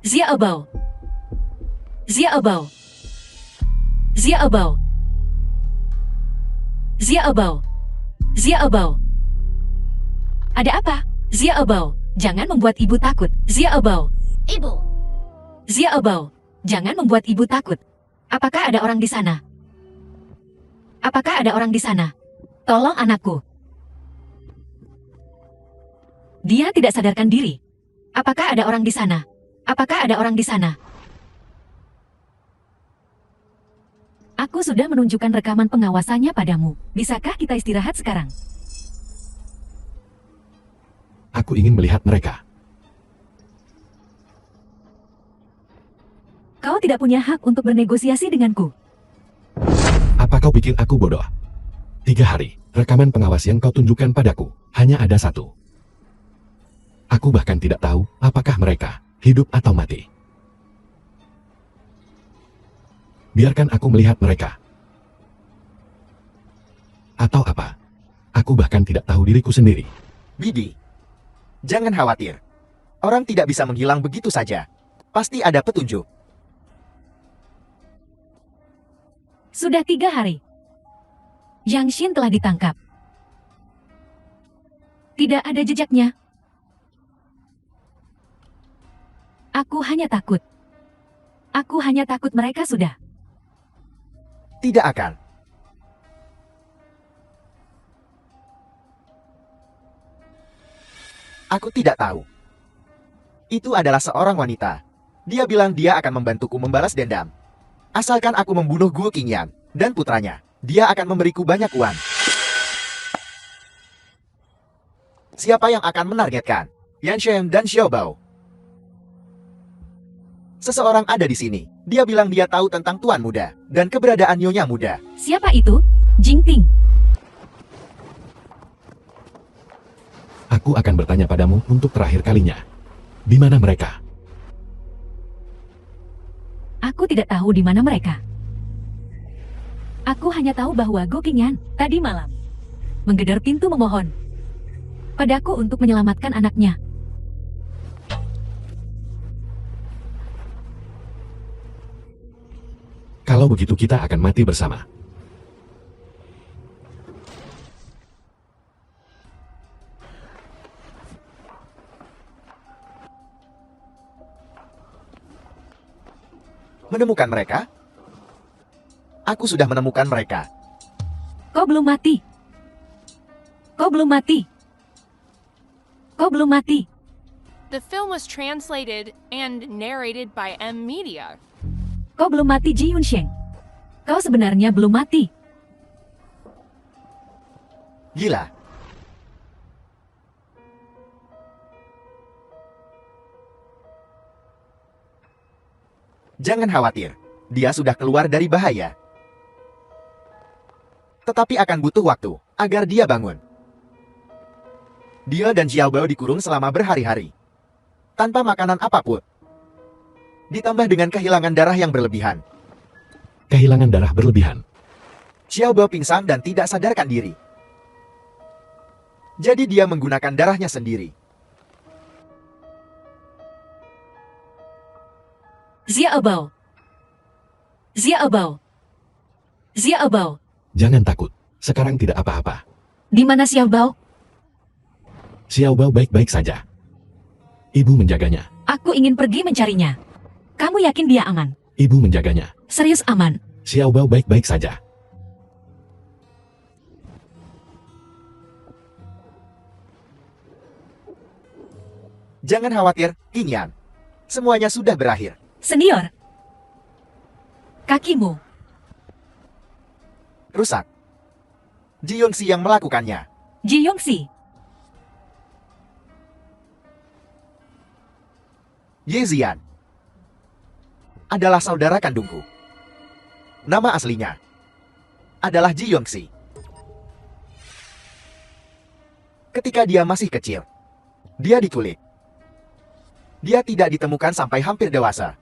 S2: Xiao Bao. Xiao Bao. Xiao Bao. Xiao Bao. Xiao Bao. Ada apa? Xiao Bao, jangan membuat ibu takut. Xiao Bao.
S5: Ibu,
S2: Xiao Bao, jangan membuat ibu takut. Apakah ada orang di sana? Apakah ada orang di sana? Tolong anakku. Dia tidak sadarkan diri. Apakah ada orang di sana? Apakah ada orang di sana? Aku sudah menunjukkan rekaman pengawasannya padamu. Bisakah kita istirahat sekarang?
S4: Aku ingin melihat mereka.
S2: Kau tidak punya hak untuk bernegosiasi denganku.
S4: Apa kau pikir aku bodoh? 3 hari, rekaman pengawas yang kau tunjukkan padaku, hanya ada 1. Aku bahkan tidak tahu apakah mereka hidup atau mati. Biarkan aku melihat mereka. Atau apa? Aku bahkan tidak tahu diriku sendiri.
S1: Bibi, jangan khawatir. Orang tidak bisa menghilang begitu saja. Pasti ada petunjuk.
S2: Sudah 3 hari. Yang Xin telah ditangkap. Tidak ada jejaknya. Aku hanya takut. Aku hanya takut mereka sudah.
S1: Tidak akan. Aku tidak tahu. Itu adalah seorang wanita. Dia bilang dia akan membantuku membalas dendam. Asalkan aku membunuh Gu Qingyan dan putranya, dia akan memberiku banyak uang. Siapa yang akan menargetkan? Yan Shen dan Xiao Bao. Seseorang ada di sini. Dia bilang dia tahu tentang Tuan Muda dan keberadaan Nyonya Muda.
S2: Siapa itu? Jingting.
S4: Aku akan bertanya padamu untuk terakhir kalinya. Di mana mereka?
S2: Aku tidak tahu di mana mereka. Aku hanya tahu bahwa Gu Qingyan tadi malam menggedor pintu memohon padaku untuk menyelamatkan anaknya.
S4: Kalau begitu kita akan mati bersama.
S1: Menemukan mereka? Aku sudah menemukan mereka.
S2: Kau belum mati. Kau belum mati. Kau belum mati.
S3: The film was translated and narrated by M Media.
S2: Kau belum mati, Ji Yunsheng. Kau sebenarnya belum mati.
S1: Gila. Jangan khawatir, dia sudah keluar dari bahaya. Tetapi akan butuh waktu agar dia bangun. Dia dan Xiaobao dikurung selama berhari-hari, tanpa makanan apapun. Ditambah dengan kehilangan darah yang berlebihan.
S4: Kehilangan darah berlebihan.
S1: Xiaobao pingsan dan tidak sadarkan diri. Jadi dia menggunakan darahnya sendiri.
S2: Xiaobao. Xiaobao. Xiaobao.
S4: Jangan takut, sekarang tidak apa-apa.
S2: Di mana Xiaobao?
S4: Xiaobao baik-baik saja. Ibu menjaganya.
S2: Aku ingin pergi mencarinya. Kamu yakin dia aman?
S4: Ibu menjaganya.
S2: Serius aman?
S4: Xiaobao baik-baik saja.
S1: Jangan khawatir, Qing Yan. Semuanya sudah berakhir.
S2: Senior. Kakimu.
S1: Rusak. Ji Yongxi yang melakukannya.
S2: Ji Yongxi.
S1: Ye Zian adalah saudara kandungku. Nama aslinya adalah Ji Yongxi. Ketika dia masih kecil, dia diculik. Dia tidak ditemukan sampai hampir dewasa.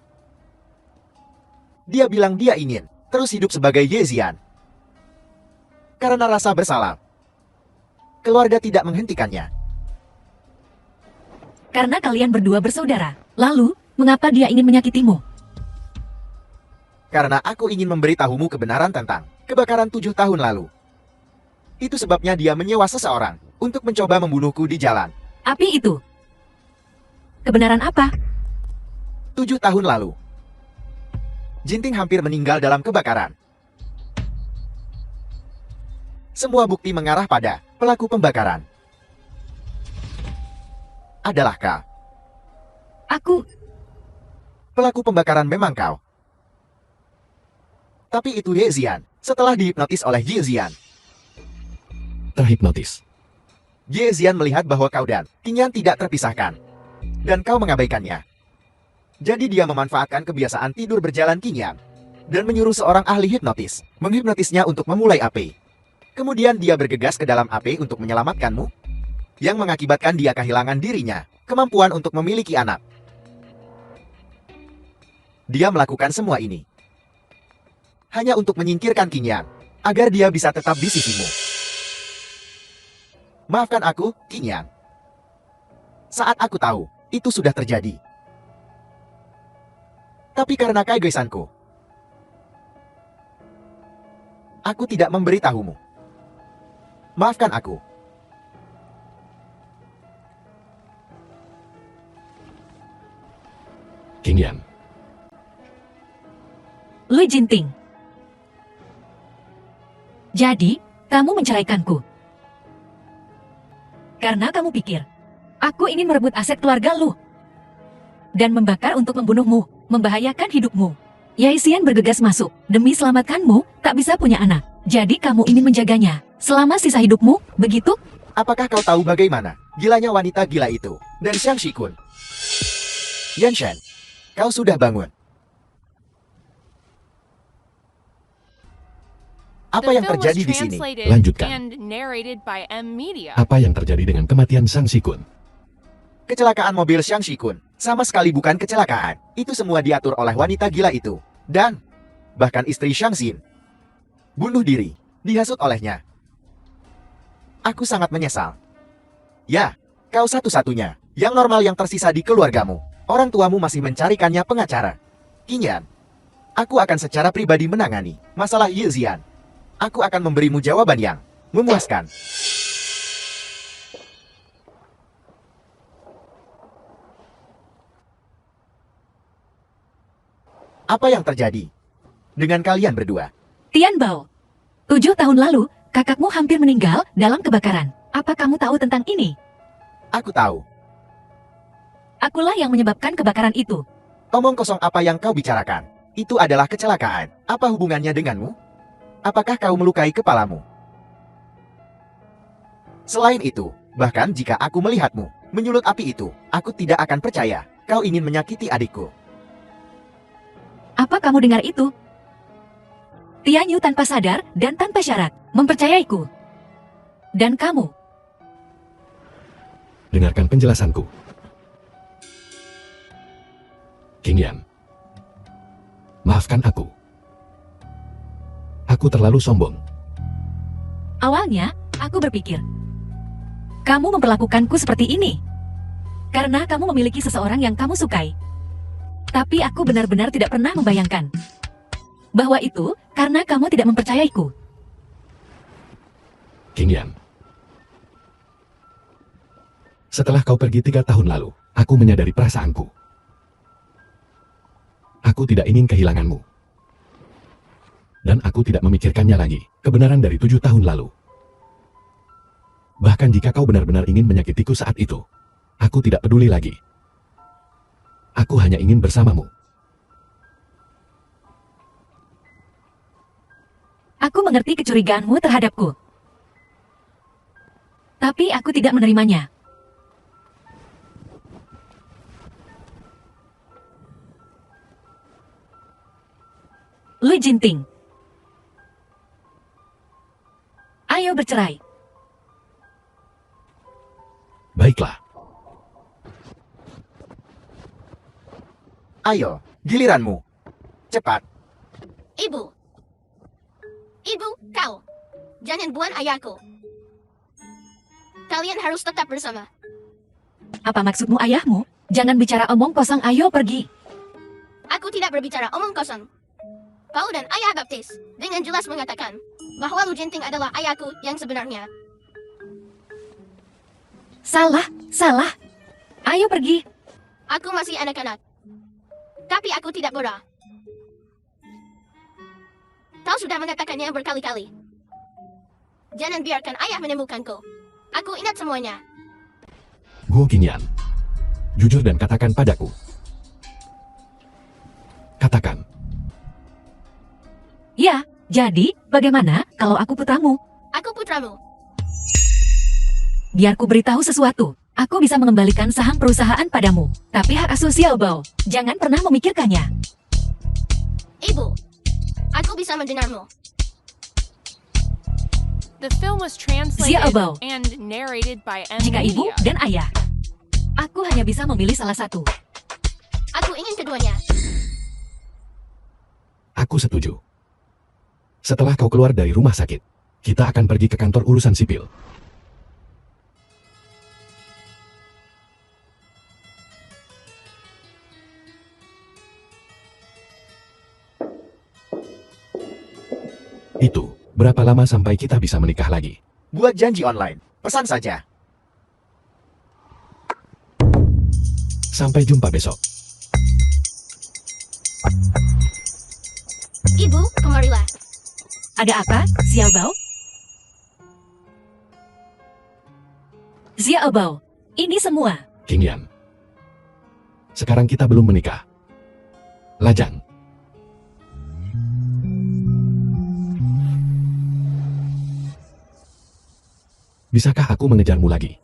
S1: Dia bilang dia ingin terus hidup sebagai Ye Zian. Karena rasa bersalah, keluarga tidak menghentikannya.
S2: Karena kalian berdua bersaudara. Lalu, mengapa dia ingin menyakitimu?
S1: Karena aku ingin memberitahumu kebenaran tentang kebakaran 7 tahun lalu. Itu sebabnya dia menyewa seseorang untuk mencoba membunuhku di jalan.
S2: Api itu. Kebenaran apa?
S1: 7 tahun lalu, Jinting hampir meninggal dalam kebakaran. Semua bukti mengarah pada pelaku pembakaran. Adalah kau.
S2: Aku.
S1: Pelaku pembakaran memang kau. Tapi itu Ye Zian, setelah dihipnotis oleh Ye Zian.
S4: Terhipnotis.
S1: Ye Zian melihat bahwa kau dan Qing Yan tidak terpisahkan. Dan kau mengabaikannya. Jadi dia memanfaatkan kebiasaan tidur berjalan Qing Yan dan menyuruh seorang ahli hipnotis menghipnotisnya untuk memulai AP. Kemudian dia bergegas ke dalam AP untuk menyelamatkanmu, yang mengakibatkan dia kehilangan dirinya, kemampuan untuk memiliki anak. Dia melakukan semua ini hanya untuk menyingkirkan Qing Yan, agar dia bisa tetap di sisimu. Maafkan aku, Qing Yan. Saat aku tahu, itu sudah terjadi. Tapi karena keegoisanku, aku tidak memberitahumu. Maafkan aku.
S4: Qing Yan.
S2: Lui Jinting. Jadi, kamu menceraikanku. Karena kamu pikir, aku ingin merebut aset keluarga Lu. Dan membakar untuk membunuhmu, membahayakan hidupmu. Yaisian bergegas masuk, demi selamatkanmu, tak bisa punya anak. Jadi kamu ingin menjaganya, selama sisa hidupmu, begitu?
S1: Apakah kau tahu bagaimana gilanya wanita gila itu? Dan Xiang Shikun. Yan Shen, kau sudah bangun. Apa yang terjadi di sini?
S4: Lanjutkan.
S3: And narrated by M Media.
S4: Apa yang terjadi dengan kematian Sang Sikun?
S1: Kecelakaan mobil Xiang Shikun sama sekali bukan kecelakaan. Itu semua diatur oleh wanita gila itu. Dan bahkan istri Xiang Xin bunuh diri, dihasut olehnya. Aku sangat menyesal. Ya, kau satu-satunya yang normal yang tersisa di keluargamu. Orang tuamu masih mencarikannya pengacara. Qing Yan, aku akan secara pribadi menangani masalah Ye Zian. Aku akan memberimu jawaban yang memuaskan. Apa yang terjadi dengan kalian berdua?
S2: Tian Bao. 7 tahun lalu, kakakmu hampir meninggal dalam kebakaran. Apa kamu tahu tentang ini?
S1: Aku tahu.
S2: Akulah yang menyebabkan kebakaran itu.
S1: Omong kosong apa yang kau bicarakan? Itu adalah kecelakaan. Apa hubungannya denganmu? Apakah kau melukai kepalamu? Selain itu, bahkan jika aku melihatmu menyulut api itu, aku tidak akan percaya kau ingin menyakiti adikku.
S2: Apa kamu dengar itu? Tian Yu tanpa sadar dan tanpa syarat mempercayaiku. Dan kamu,
S4: Dengarkan penjelasanku. King Yan. Maafkan aku. Aku terlalu sombong.
S2: awalnya aku berpikir, kamu memperlakukanku seperti ini karena kamu memiliki seseorang yang kamu sukai. Tapi aku benar-benar tidak pernah membayangkan bahwa itu karena kamu tidak mempercayaiku.
S4: King Yan. Setelah kau pergi 3 tahun lalu, aku menyadari perasaanku. Aku tidak ingin kehilanganmu. Dan aku tidak memikirkannya lagi, kebenaran dari 7 tahun lalu. Bahkan jika kau benar-benar ingin menyakitiku saat itu, aku tidak peduli lagi. Aku hanya ingin bersamamu.
S2: Aku mengerti kecurigaanmu terhadapku. Tapi aku tidak menerimanya. Lui Jinting. Ayo bercerai.
S4: Baiklah.
S1: Ayo, giliranmu. Cepat.
S5: Ibu. Ibu, kau. Jangan buang ayahku. Kalian harus tetap bersama.
S2: Apa maksudmu ayahmu? Jangan bicara omong kosong, ayo pergi.
S5: Aku tidak berbicara omong kosong. Kau dan ayah baptis dengan jelas mengatakan bahwa Lu Jinting adalah ayahku yang sebenarnya.
S2: Salah, salah. Ayo pergi.
S5: Aku masih anak-anak. Tapi aku tidak bodoh. Kau sudah mengatakannya berkali-kali. Jangan biarkan ayah menemukanku. Aku ingat semuanya.
S4: Guo King Yan. Jujur dan katakan padaku. Katakan.
S2: Ya, jadi bagaimana kalau aku putramu?
S5: Aku putramu.
S2: Biar ku beritahu sesuatu. Aku bisa mengembalikan saham perusahaan padamu. Tapi hak asuh Xiao Bao, jangan pernah memikirkannya.
S5: Ibu. Aku bisa mendengarmu.
S3: The film was translated
S2: Xiaobao.
S3: and narrated by M.
S2: Jika ibu
S3: Media.
S2: dan ayah, aku hanya bisa memilih salah satu.
S5: Aku ingin keduanya.
S4: Aku setuju. Setelah kau keluar dari rumah sakit, kita akan pergi ke kantor urusan sipil. Itu, berapa lama sampai kita bisa menikah lagi?
S1: Buat janji online. Pesan saja.
S4: Sampai jumpa besok.
S5: Ibu, kemarilah.
S2: Ada apa, Xiao Bao? Xiao Bao, ini semua.
S4: King Yan. Sekarang kita belum menikah. Lajang. Bisakah aku mengejarmu lagi?